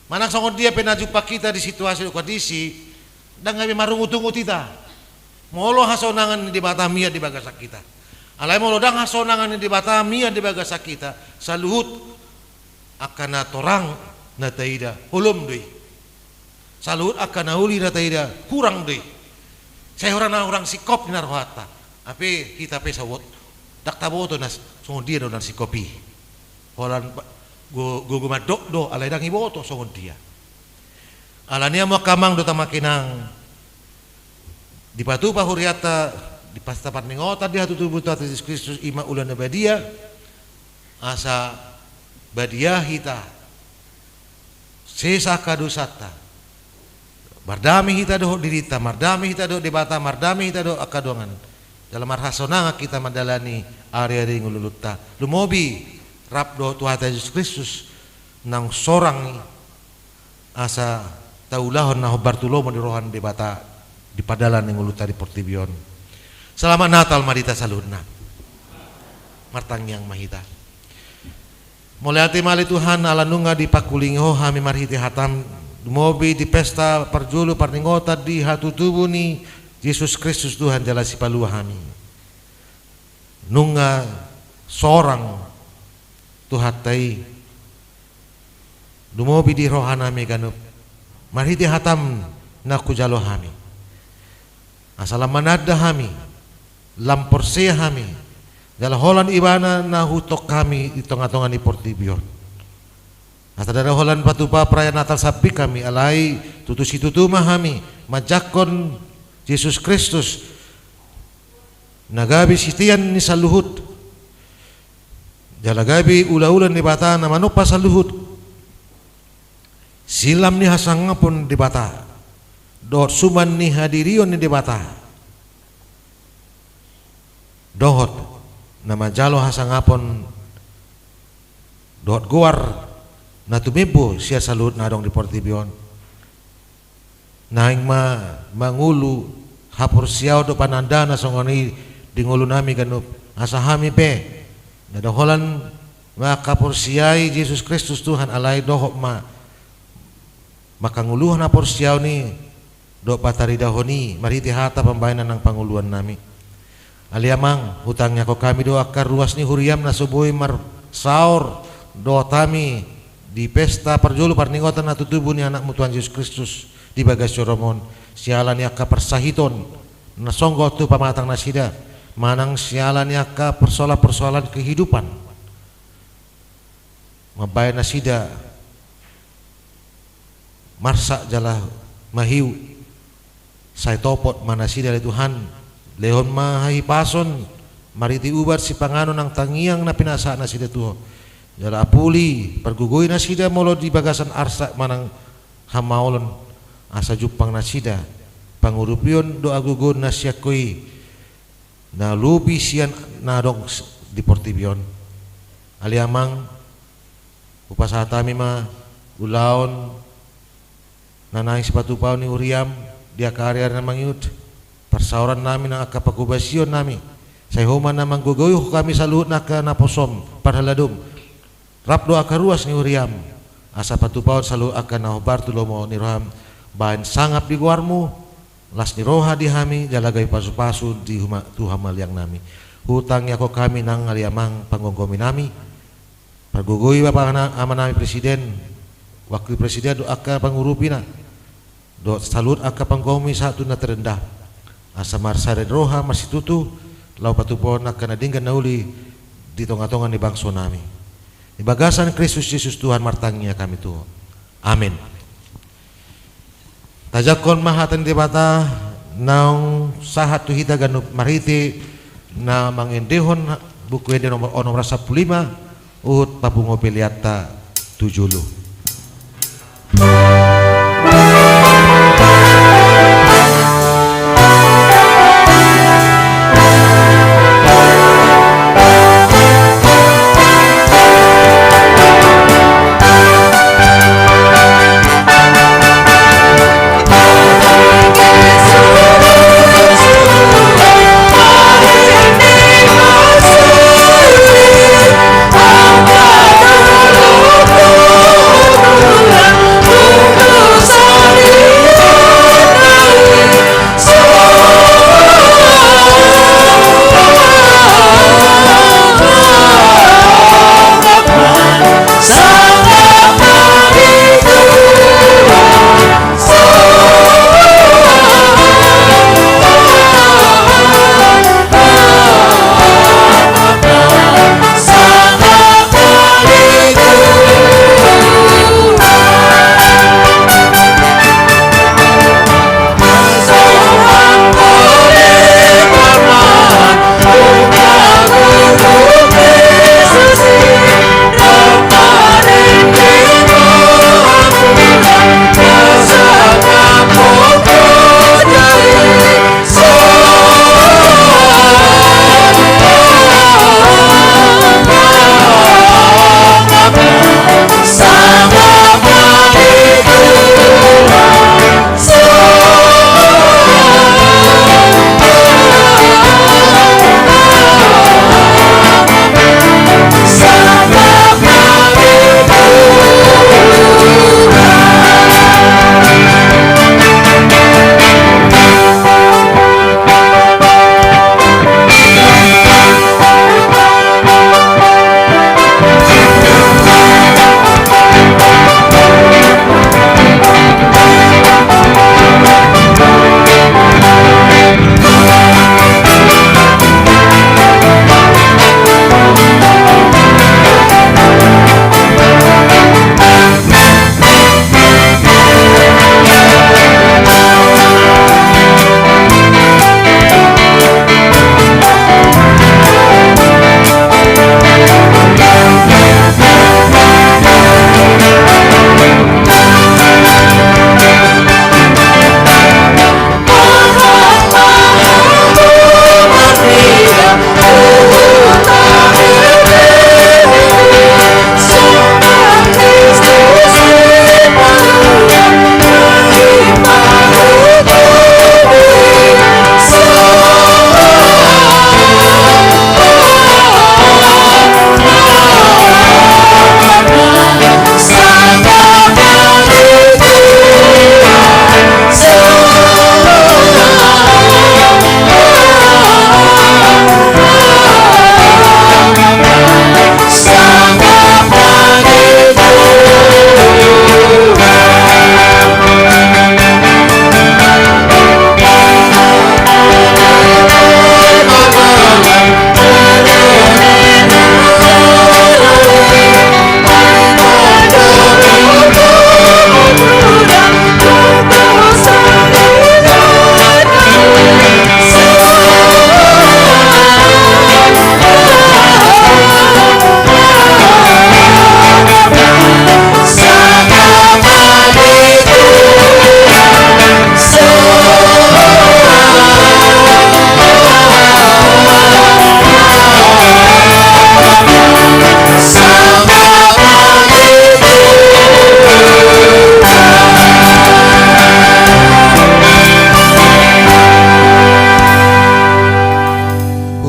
manang songon dia pena jumpa kita di situasi kondisi dan ngabi marungutungu kita molo hasonangan di batamia di bagasa kita alai molo dang hasonangan di batamia di bagasa kita saluhut akan torang na taida hulum deui saluhut akan nauli na taida kurang deui saya orang sikop na rohata ape kita pe sawot dak taboto nas songon dia do nas sikopi holan go madok do alai dang iboto songon dia alania mo kamang do tamakinang di patu pahuriata di pasta parningota di hatu tubuh Yesus Kristus ima ulana badia asa badia hita sesa kadusata mardami hita do dirita mardami hita do debata mardami hita do akadongan dalam marhasonanga kita mandalani area-area ngululuta lumobi rap do Tuhan Yesus Kristus nang sorang asa taulahon na Bartulomo di rohan debata di padalan nguluta di Portibion. Selamat Natal madita saludna martang yang mahita mulai hati mali Tuhan ala nunga di pakulingo hami marhiti hatam mobi di pesta perjulu parningota di hatu tubuh ni Yesus Kristus Tuhan jala si palua hami nunga sorang tuhatai dumobi di rohana mi ganup marhiti hatam naku jalo hami asalam manada hami lamporse hami jala holan ibana na hutok kami di tonga-tonga ni Portibion ata dara holan patupa perayaan Natal sapi kami alai tutusi tutuma hami majakon Yesus Kristus nagabi sitian ni saluhut jalagabi ula-ulan ni bata na manupa saluhut silam ni hasangapon di bata dot suman ni hadirion ni di bata dohot nama jalo hasangapon dot guar na tumebo siya salut na dong di Portibion naing mangulu hapur siyaw do pananda na songoni di ngulu nami ganup asa hami pe nadaholan makapur siyay Yesus Kristus Tuhan alai dohok makanguluhan hapur siyaw ni do patari dahoni mariti hata pambayanan ng panguluan nami aliamang hutangnya ko kami do akar ruas ni huriam na subuhi mar saur do tami di pesta perjulu parningotan na tutubu ni anakmu Tuhan Yesus Kristus di bagas Coromon sialan yaka persahiton na songgo tu pamatang nasida manang sialan yaka persoalan kehidupan mabayan nasida marsa jala mahiu say topot manasida li Tuhan lehon mahahi pason mariti ubar si pangano ng tangiang na pinasa nasida tuho jala apuli pergugoy nasida molo di bagasan arsa manang hamaulon asa jupang nasida pangurupion do agugon nasyakoy na lubi siyan na dong di Portibion aliamang upasatami ma ulaon nanay si patupaw ni Uriam dia karya na mangyut persauran namin ang akapagubasyon namin say human na manggugoy kami sa luhut na ka naposom parhaladum rapdo akaruas ni Uriam asa patupaw sa luhut akan na Bartulomo ni Roham bahan sangap di guarmu las ni roha di hami jalagay pasu-pasu di tuhamal yang nami hutang yako kami nang aliamang panggonggomi nami pergugoy bapak aman nami presiden wakil presiden do aka pangurupi na do salut aka panggomi satu na terendah asa marsare roha masitutu lau patupon aka nadinggan nauli di tonga-tonga ni bangso nami di bagasan Kristus Yesus Tuhan martangnya kami tuh amin tajakon mahatan di bata nang sahat tu hita ganup mariti na mangindihon buku yang di nomor 15 Uhud Pabungo Beliata 70.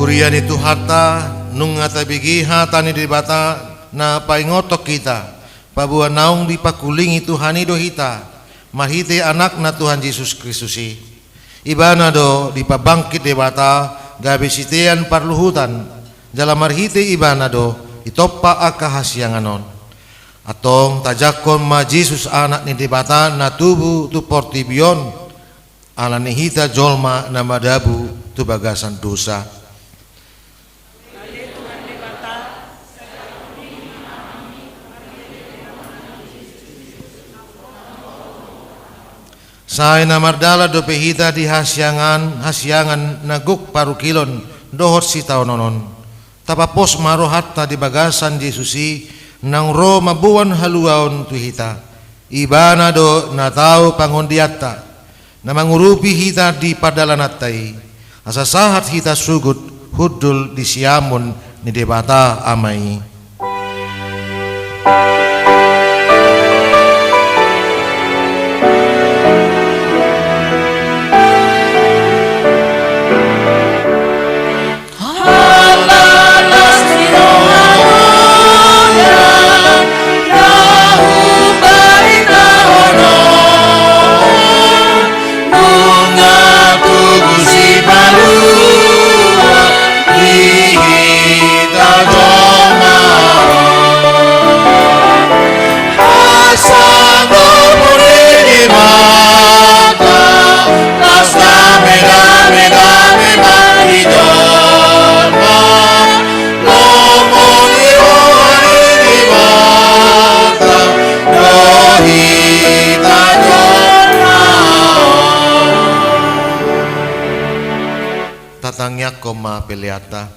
Uriani tu harta nungata bigi hatani di bata na paingotok kita pabua naung di pakulingi Tuhani do hita mahite anak na Tuhan Yesus Kristusi ibana do di pabangkit di bata gabi sitean parluhutan dalam marhite ibana do itoppa akahasyanganon atong tajakon ma Yesus anak ni di bata na tubu tu portibion ala nihita jolma na madabu tu bagasan dosa. Saya namardala do pehita di hasyangan naguk parukilon dohot si taononon tapapos marohatta di bagasan Jesusi nang ro mabuan haluaon tu hita ibana do na tao pangondiatta na mangurupi hita di padalanatay asa sahat hita sugut hudul di siamon ni debata amai. Tatangnya koma peliata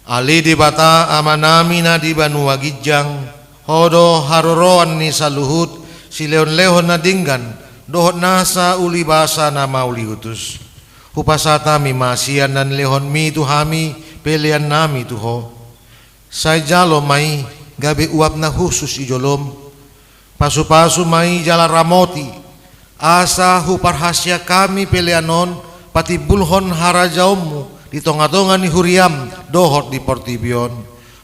ali di bata amanami na di Banua Gijang hodo haroroan ni saluhut si leon-leon na dinggan dohot nasa uli basa na mauli utus hupasata mi masian dan lehon mi tuhami pelian nami tuho say jalo mai gabi uap na husus ijolom pasu-pasu mai jala ramoti asa huparhasya kami pelianon pati bulhon harajaummu di tonga-tonga ni huriam dohot di portibion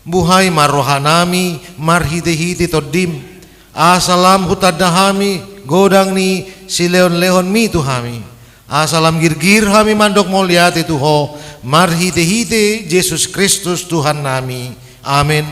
buhay marohanami marhite-hite todim asalam hutadahami godang ni si leon-leon mi tuhami asalam girgir hami mandok moliate tuho marhite-hite Yesus Kristus Tuhan nami amin.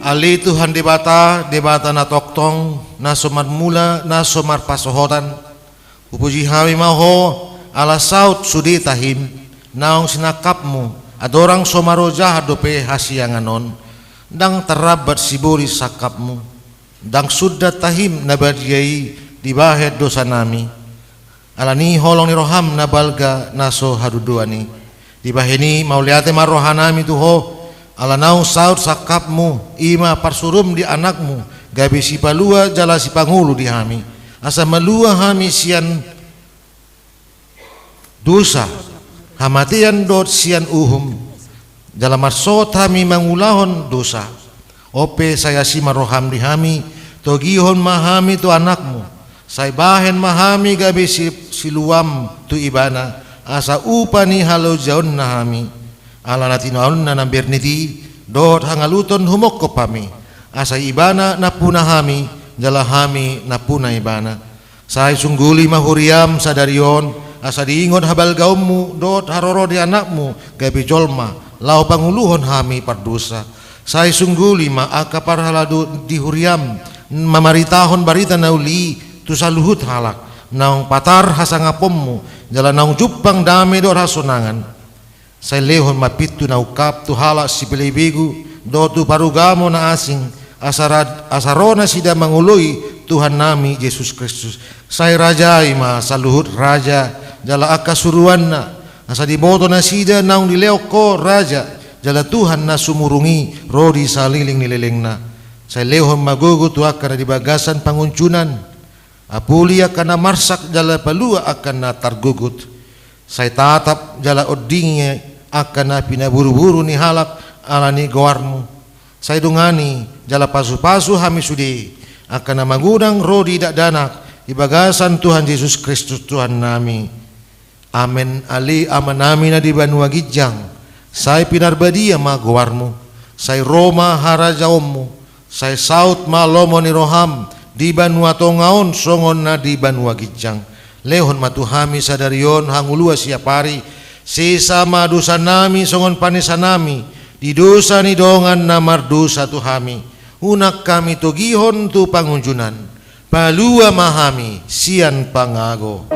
Ali Tuhan debata na toktong na somar mula na somar pasohotan upuji hami maho ala saut sudi tahim naong sinakapmu adorang somaro jahat dope hasianganon dang terabat siburi sakapmu dang sudah tahim nabadiyai dibahet dosa nami alani holong ni roham nabalga naso haduduani dibaheni mauliate marohanami tuho ala naung saut sakapmu ima parsurum di anakmu gabi si palua jala si pangulu di hami asa malua hami sian dosa hamatian dot sian uhum jala marsot hami mangulahon dosa ope saya si maroham di hami togihon mahami tu anakmu say bahen mahami gabi si luam tu ibana asa upani halo jaun na hami ala natinaon na namberniti dot hangaluton humok pami asa ibana napuna hami jala hami napuna ibana say sungguli mahuriam sadarion asa diingon habal gaummu dot haroro di anakmu gabi jolma lau panguluhon hami pardosa say sungguli ma akapar haladu dihuriam mamaritahon barita nauli tu saluhut halak naung patar hasangapommu jala naung jupang dame dot hasonangan say lehon mapitu na ukap tu hala si pilibigu do tu parugamo na asing asarona sida mangului Tuhan nami Yesus Kristus say raja ima saluhut raja jala akasuruan na asa diboto na sida naung dileok ko raja jala Tuhan na sumurungi rodi saliling nilileng na say lehon magugu tu akan di bagasan panguncunan apuli akan na marsak jala palua akan na targugut say tatap jala odingnya akan na pinaburu-buru ni halak ala ni gowarmu say dungani jala pasu-pasu hami sudi akan na magudang rodi dak danak ibagasan Tuhan Yesus Kristus Tuhan nami amen. Ali amanami na di Banua Gijang say pinarbadia ma gowarmu say Roma harajaommu Saya saut malomo ni roham di banua tongaon songon na di banua gijang. Lehon matuhami sadarion hangulua siapari sesama dosa nami songon panesa nami di dosa ni dongan namar dosa tuhami. Unak kami togihon tu pangunjunan palua mahami sian pangago.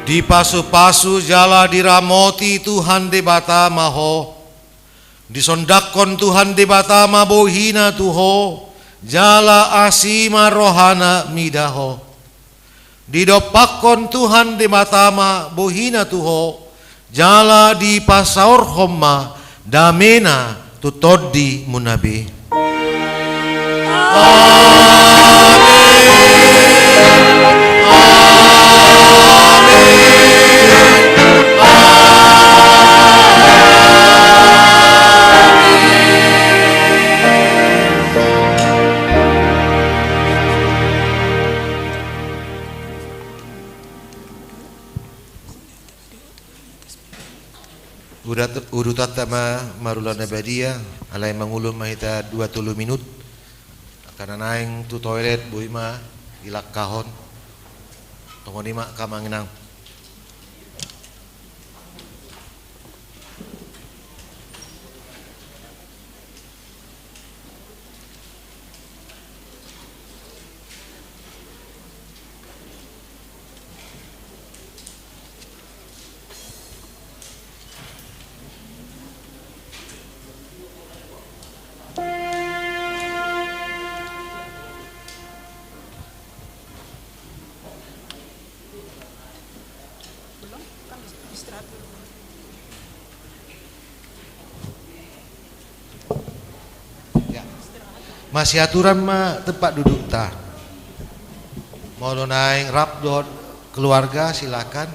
Di pasu-pasu jala diramoti Tuhan debata maho, disondakon Tuhan debata mabohina tuho, jala asima rohana midaho. Didopakon Tuhan debata mabohina tuho, jala di pasaur homma damena tutodi munabi. Urutatama marulan nabadia alai mangulun mahita 20 minut karena naing tu toilet buima ilak kahon tongonima kamanginang. Masih aturan mah tempat duduk tah. Mau naik rapdot keluarga silakan.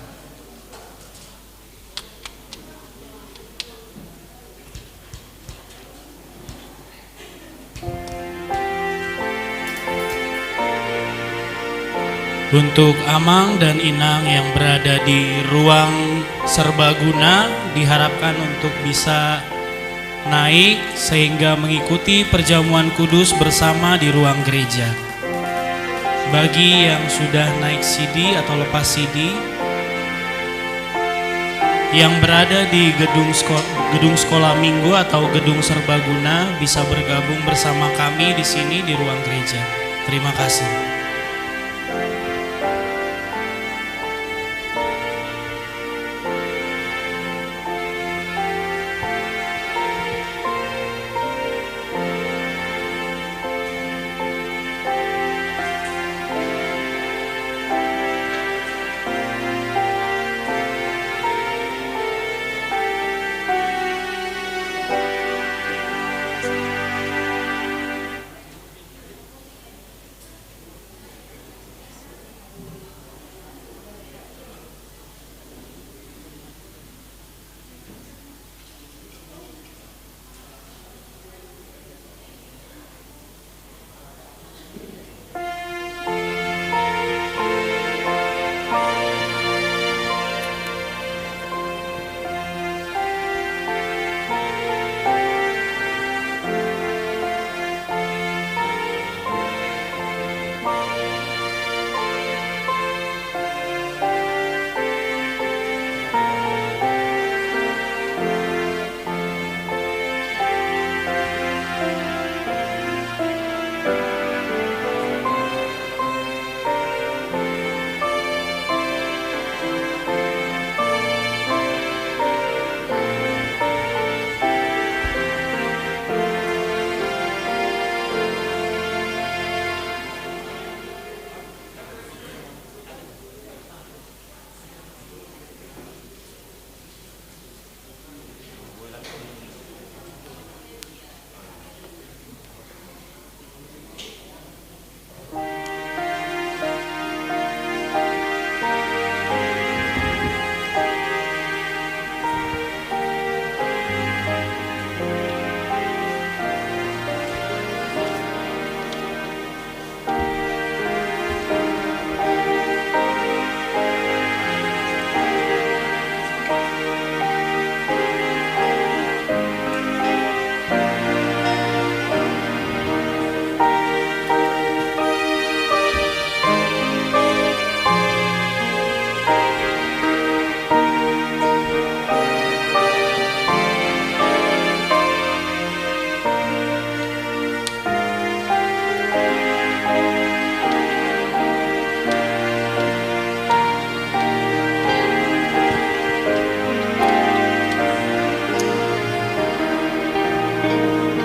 Untuk Amang dan Inang yang berada di ruang serbaguna diharapkan untuk bisa naik sehingga mengikuti perjamuan kudus bersama di ruang gereja. Bagi yang sudah naik CD atau lepas CD yang berada di gedung sekolah minggu atau gedung serbaguna bisa bergabung bersama kami di sini di ruang gereja. Terima kasih.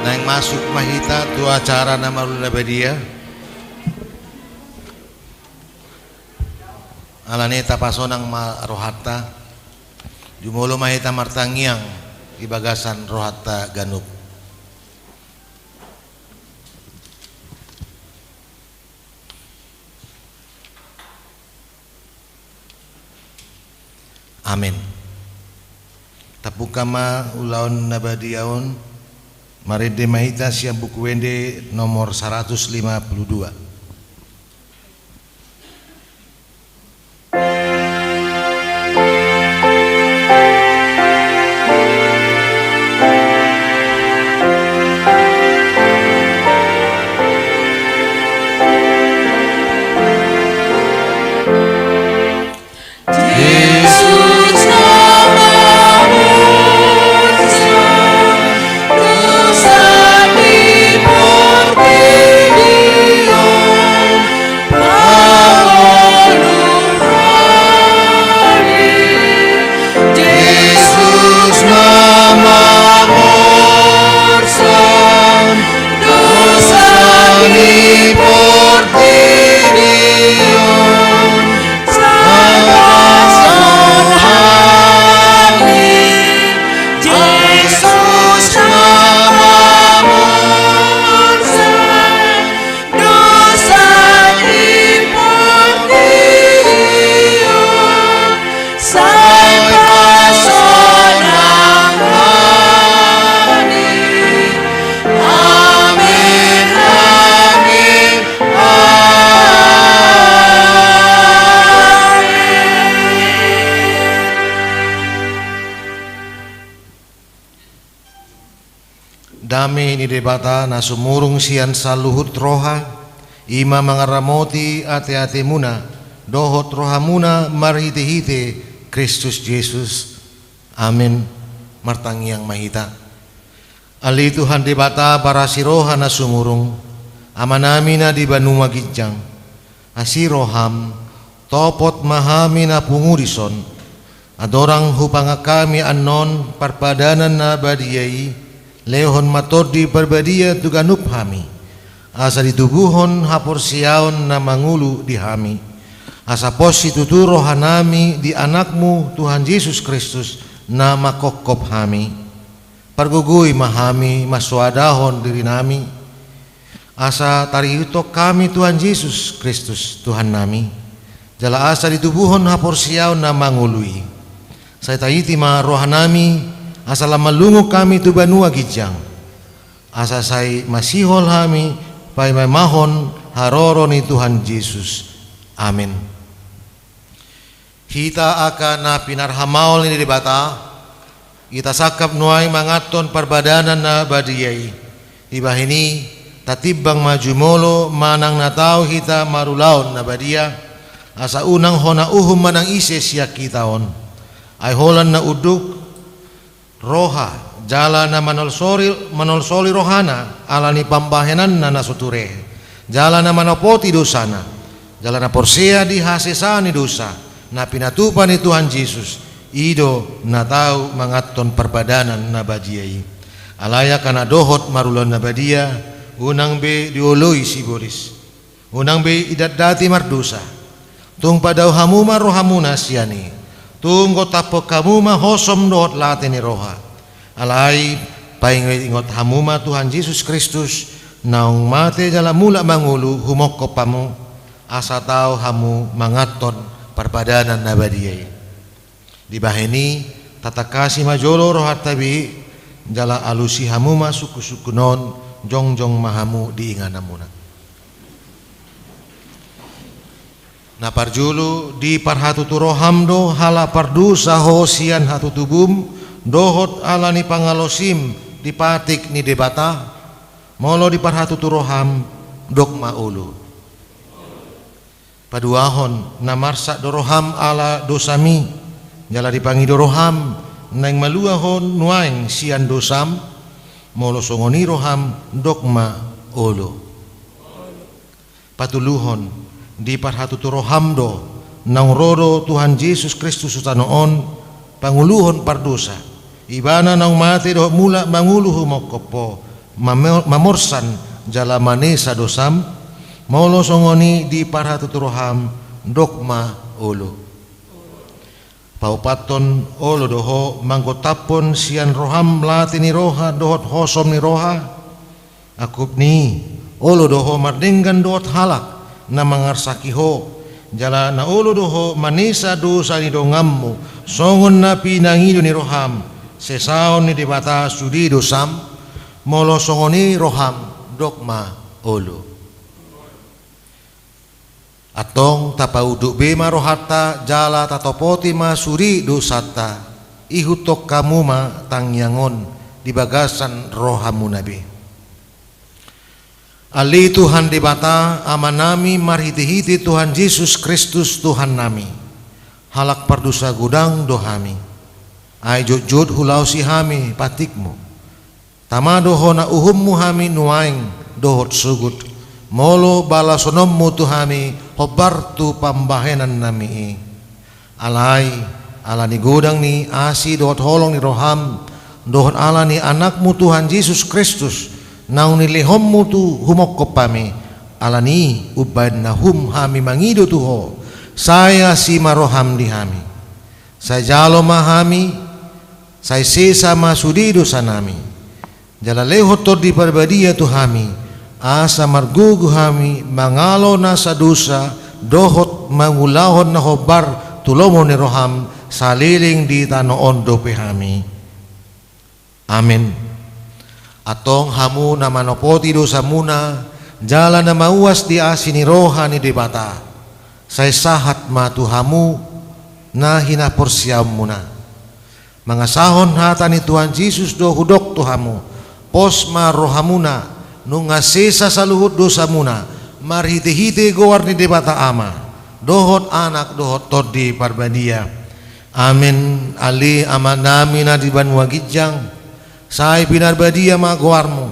Nang masuk mahita tu acara nama lula badia. Alane tapasonang rohata. Jumolo mahita martangiang ibagasan rohata ganup. Amin. Tapukama ulaon nabadiaon marede mahita siap buku wende nomor 152. Dami ni debata na sumurung siyan sa luhut roha, ima mangaramoti ate-ate muna, dohot roha muna marhite-hite Kristus Jesus. Amin. Martangiang mahita. Ali Tuhan debata para siroha na sumurung, amanami na di banuma gijang, asiroham, topot mahami na pungurison, adorang hupanga kami anon parpadanan na badiyai, lehon matodi perbadia tuganup hami, asa ditubuhon hapor siaon na mangulu di hami, asa pos ituturo hanami di anakmu Tuhan Yesus Kristus na makokop hami, parguguy mahami maswadahon diri nami, asa tariutok kami Tuhan Yesus Kristus Tuhan nami, jala asa ditubuhon hapor siaon na mangului, saya taiti ma rohanami, asa lamalungo kami tu banua gijang, asa say masihol hami pay mahon haroro ni Tuhan Yesus. Amin. Kita akan na pinarhamaol ni debata, kita sakap nuay mangaton perbadanan na badiyay, ibahini tatibang majumolo manang natao kita marulaon na badia, asa unang hona uhum manang ise siya kitaon, ay holan na uduk roha jala na manolsoli rohana alani pambahenan na nasuture, jala na manopoti dosana, jala na porsia di hasesani dosa na pinatupan ni Tuhan Yesus ido na tau mangaton perbadanan na badiyai, alaya kana dohot marulon na badia, unang be diului siboris, unang be idadati mardosa, tung padaw hamuma rohamuna siani, tunggo tapok kamuma hosom dohot late ni roha, alay paingot hamuma Tuhan Yesus Kristus naung mate jala mula mangulu humokko pamu, asa tau hamu mangaton perbadanan nabadiyai, dibaheni tatakasi majolo rohat tabi jala alusi hamuma suku-suku non jongjong mahamu diinganamuna. Na parjulu di parhatutu rohamdo hala pardu sahosian hatutubum dohot ala ni pangalosim di patik ni debata molo di parhatutu roham dogma ulu paduahon na marsa doroham ala dosami jala dipangi doroham nang maluahon nuaing sian dosam molo songoni roham dogma ulu patuluhon di parhatutu rohamdo nang rodo Tuhan Yesus Kristus utanoon panguluhon pardosa ibana nang mati do mula manguluhu mokopo mamorsan jalamane sadosam molo songoni di parhatuturoham dokma ulu paupaton olo doho manggotapon sian roham latini roha dohot hosom ni roha akup ni olo doho mardenggan dohot halak na mangarsakiho jala na olo doho manisa dosa ni dongammu songon na pinangido ni roham sesaon ni dibata sudi dosam molo songoni roham dokma olo atong tapauduk bema rohata jala tatopoti ma suri dosata ihutok kamu ma tangyangon di bagasan rohamu nabi ali Tuhan dibata amanami marhiti-hiti Tuhan Yesus Kristus Tuhan nami halak pardusa gudang dohami ay jud hulau si hami patikmu tamadoho na uhummu hami nuaing dohot sugut molo balasonommu tuhami hobartu pambahenan nami alai alani godang ni asi dohot holong ni roham dohot alani anakmu Tuhan Yesus Kristus naung ni lehommu tu humok kopami alani ubaid nahum hami mangido tuho saya si maroham di hami saya jalo mahami saya sesa masudi dosa nami jala lehotor di parbadia tuhami asa margugu hami mangalo na sa dosa dohot mangulahon na hobar tulomo ni roham saliling di tanoon dope hami amin atong hamu na manopoti dosa muna jala na mauwas di asini roha ni debata say sahat matuhamu na hinaporsyam muna mangasahon hata ni Tuhan Yesus do hudok tuhamu posma rohamuna nung ngasesa sa luhut dosa muna marhite-hite gowar ni debata ama dohot anak dohot todi parbadia amin ali ama nami na di banwa gijang say pinarbadia ma gowarmu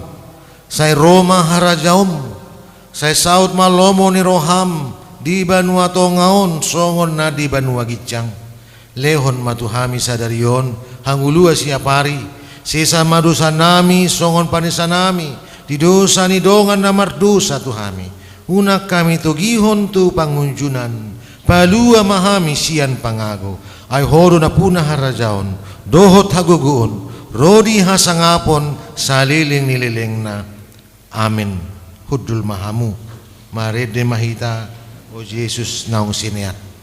say Roma harajaum say saud malomo ni roham di banwa tongaon songon na di banwa gijang lehon matuhami sadarion hangulua siapari sesa madosa nami songon panisa nami di dosa ni dongan na mardosa tuhami unak kami togihon tu pangunjunan palua mahami sian pangago ay horo na puna harajaon dohot haguguon rodi hasangapon saliling nilileng na amin hudul mahamu marede mahita o Jesus naung siniat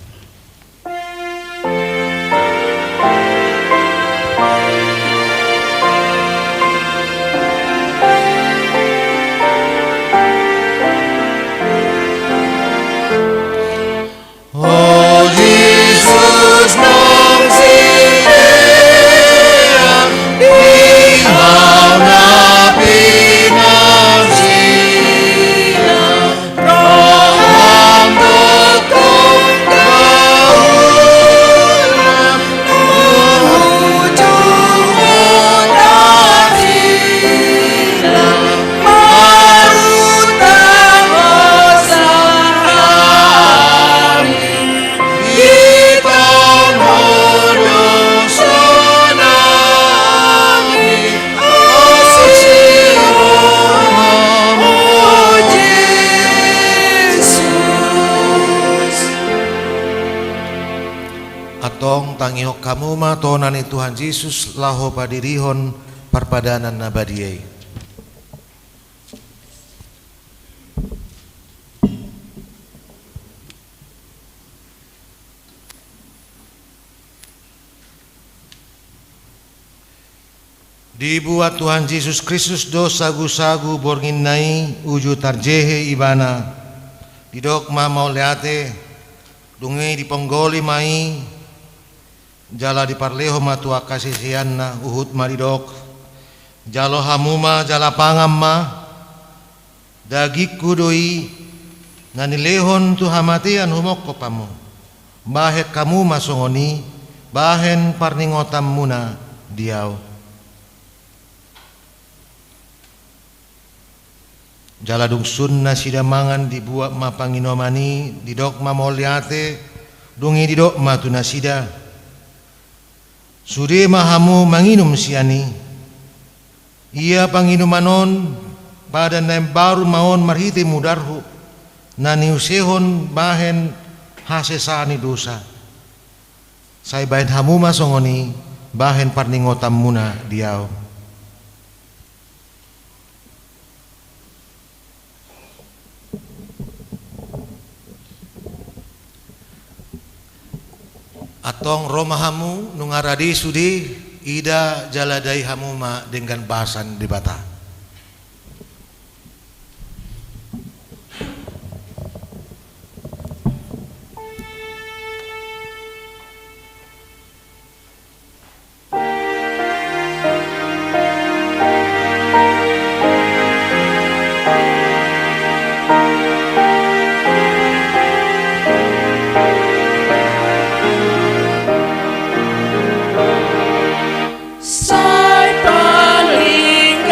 tangihok kamu matonan ni Tuhan Yesus laho padirihon parpadanan nabadiyay dibuat Tuhan Yesus Kristus do sagu-sagu borngin nai uju tarjehe ibana didok mau leate dungi diponggoli mai jala di parleho matua kasisianna uhut maridok jalo hamuma jala pangamma dagiku doi nanilehon tu hamatian humok kopamu bahet kamu masongoni bahen parningotam muna diau jala dungsun na sidamangan dibuat ma panginomani didok ma moliate dungi didok ma tunasida sude mahamu manginum siani Ia panginumanon pada nem baru maon marhiti mudarhu na niusehon bahen hasesani dosa. Saya bahen hamuma songoni bahen parningotam muna diau. Atong romahamu nungaradi sudi ida jaladai hamuma dengan bahasan di bata. Sai paling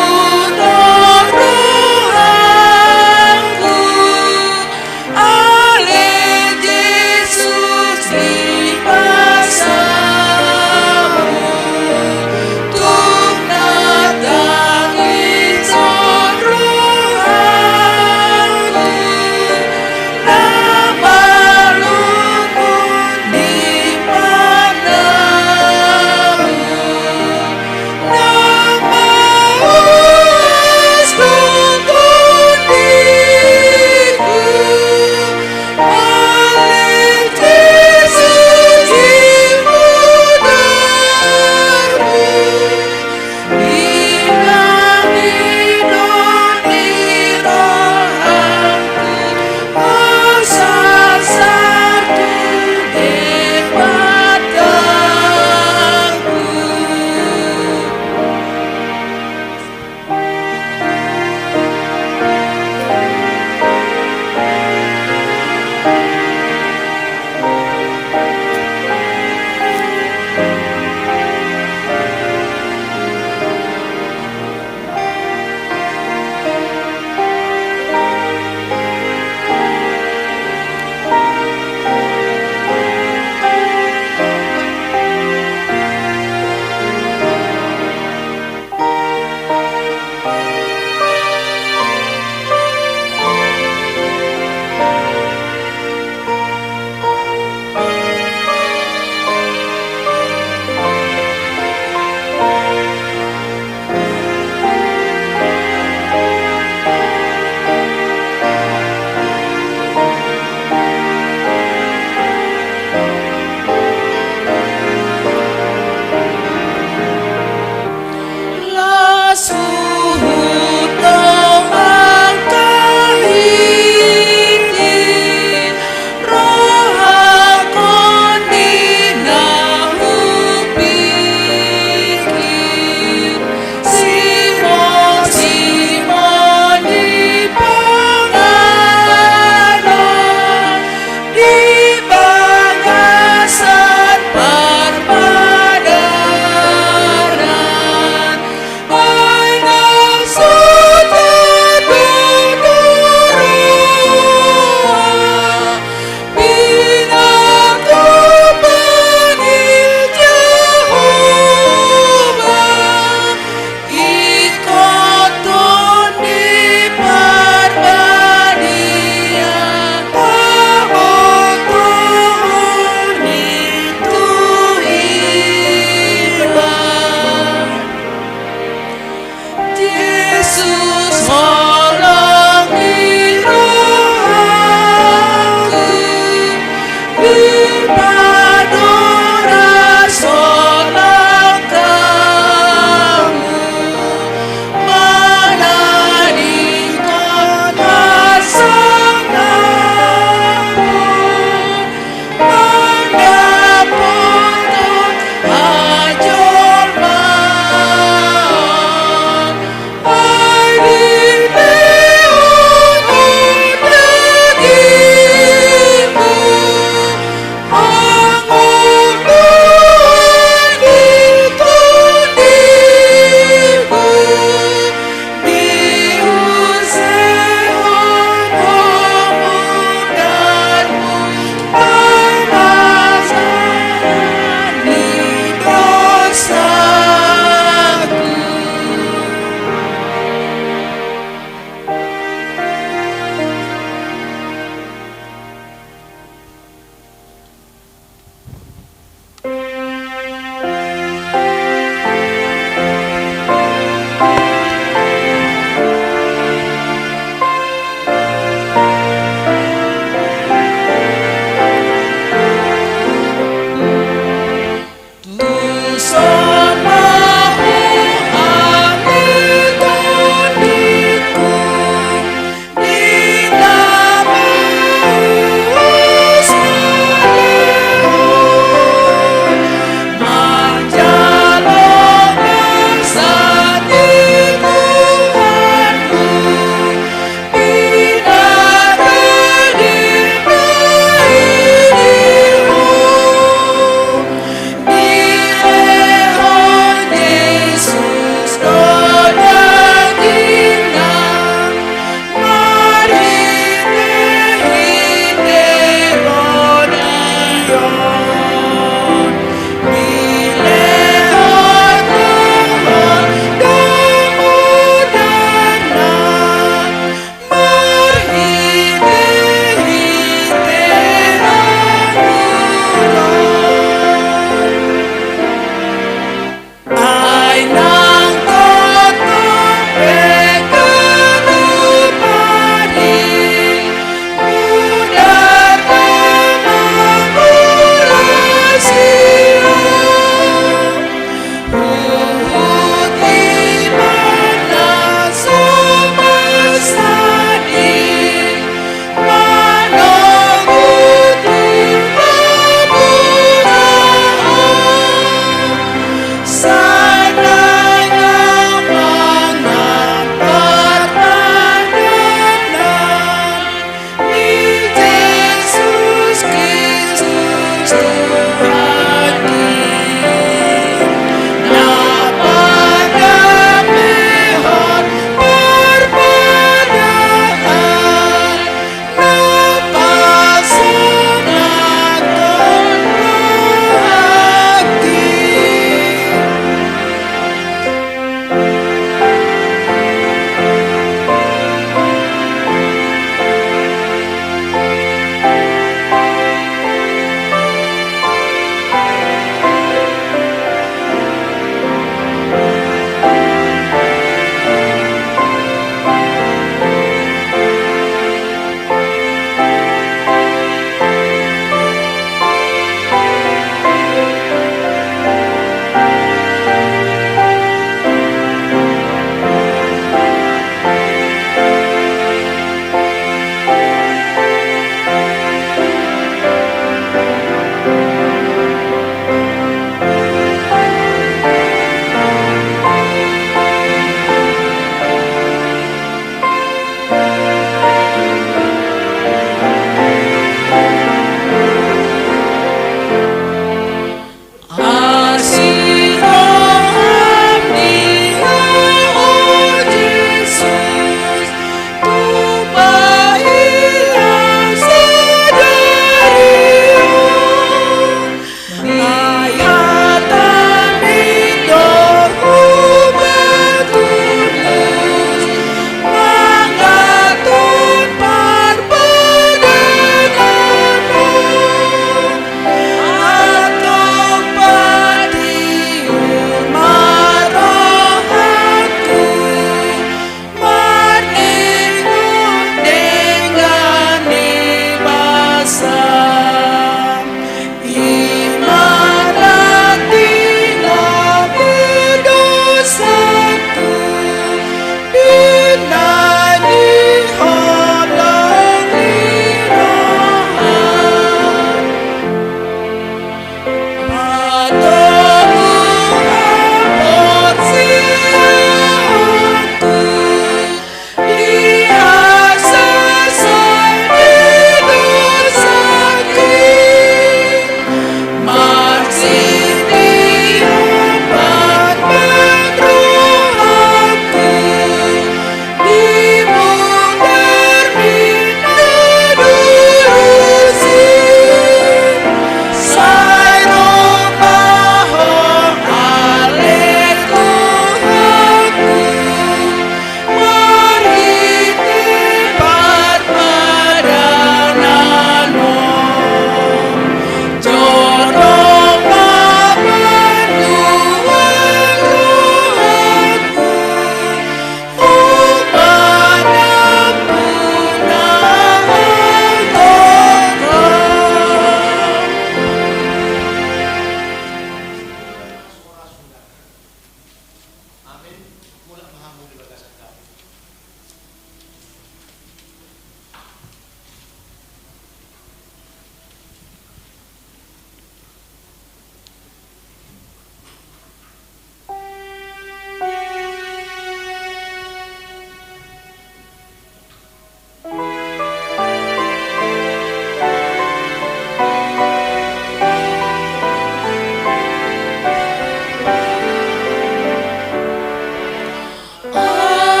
Oh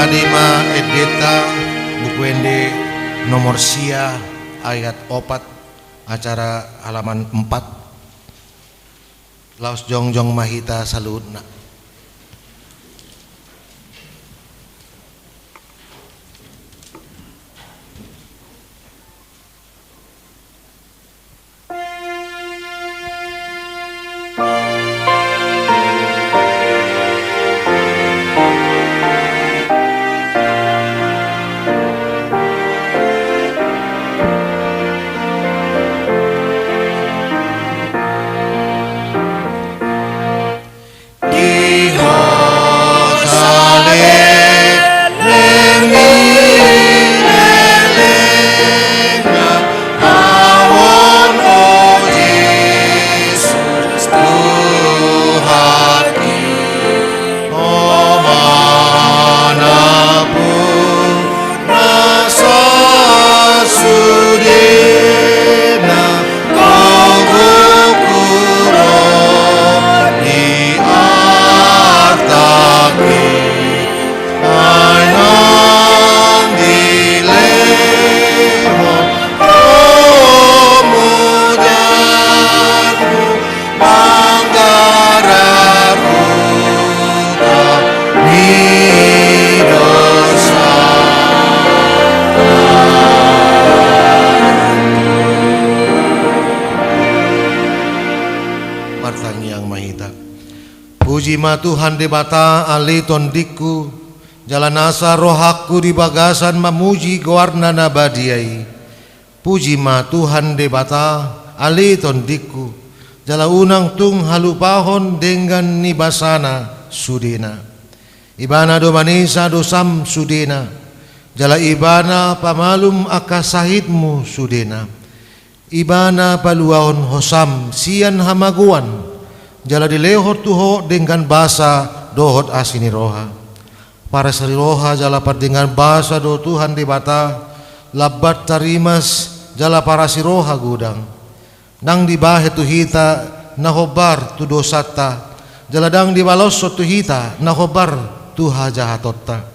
Tadima edeta buku ende nomor sia ayat 4 acara halaman 4 laos jongjong mahita saludna. Puji ma Tuhan debata ali tondiku jalan asa rohaku di bagasan mamuji goarna nabadiai. Puji ma Tuhan debata ali tondiku jala unang tung halupahon dengan nibasana sudena. Ibana do manisa do sam sudena jala ibana pamalum akasahidmu sudena. Ibana paluahon hosam sian hamaguan jala dilehor tuho dengan basa dohot asini roha. Para seri roha jala par dengan basa do Tuhan di bata labat tarimas jala para si roha gudang. Nang dibahe tu hita nahobar tu dosata jala dang dibalosot tu hita nahobar tu hajahatotta.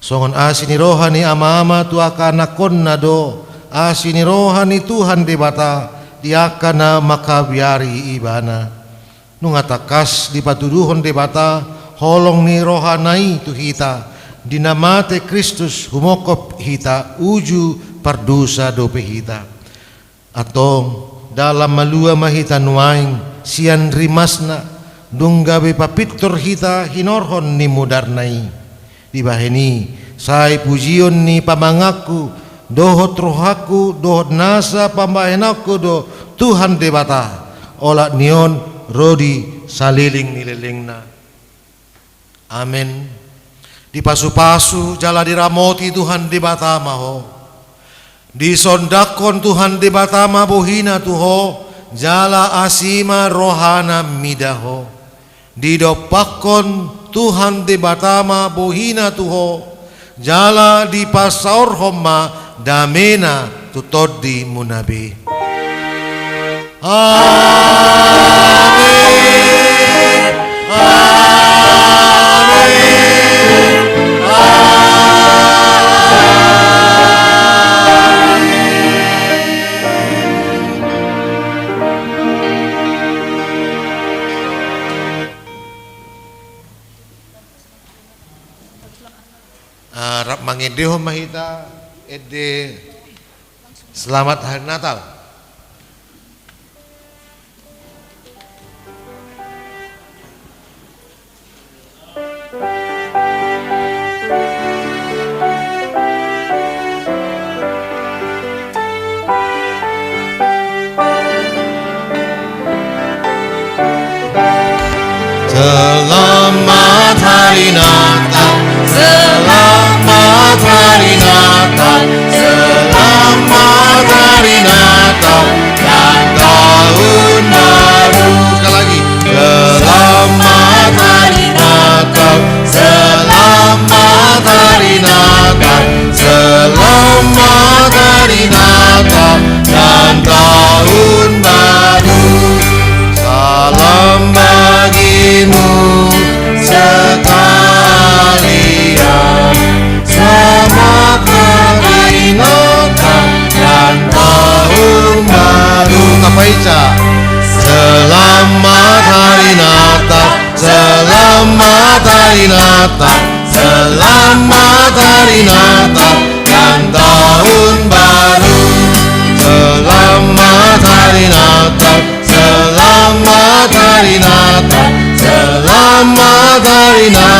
Songon asini roha ni ama-ama tu akanakon na do asini roha ni Tuhan di bata diakana makabiari ibana. Nungatakas di patuduhon de bata holong ni rohanai tu hita dinamate Kristus humokop hita uju pardusa dope hita atong dalam malua mahita nuaing sian rimasna dunggabe papitor hita hinorhon ni mudarnai dibaheni sai pujion ni pamangaku dohot rohaku dohot nasa pambahenaku do Tuhan de bata ola nion rodi saliling nililingna. Amin. Di pasu-pasu jala diramoti Tuhan di batama ho. Disondakon Tuhan di batama bohina tuho jala asima rohana midaho. Didopakon Tuhan di batama bohina tuho jala di pasaur homa damena tutodi munabi. Amin. Amin. Rap mangedeho mahita ede selamat hari Natal. Selamat hari Natal, selamat hari Natal, selamat hari Natal dan tahun baru. Sekali lagi, selamat hari Natal, selamat hari Natal, selamat hari Natal dan tahun baru. Salam bagimu sekarang. Kapaica. Selamat hari Natal, selamat hari Natal, selamat hari Natal dan tahun baru. Selamat hari Natal, selamat hari Natal, selamat hari Natal.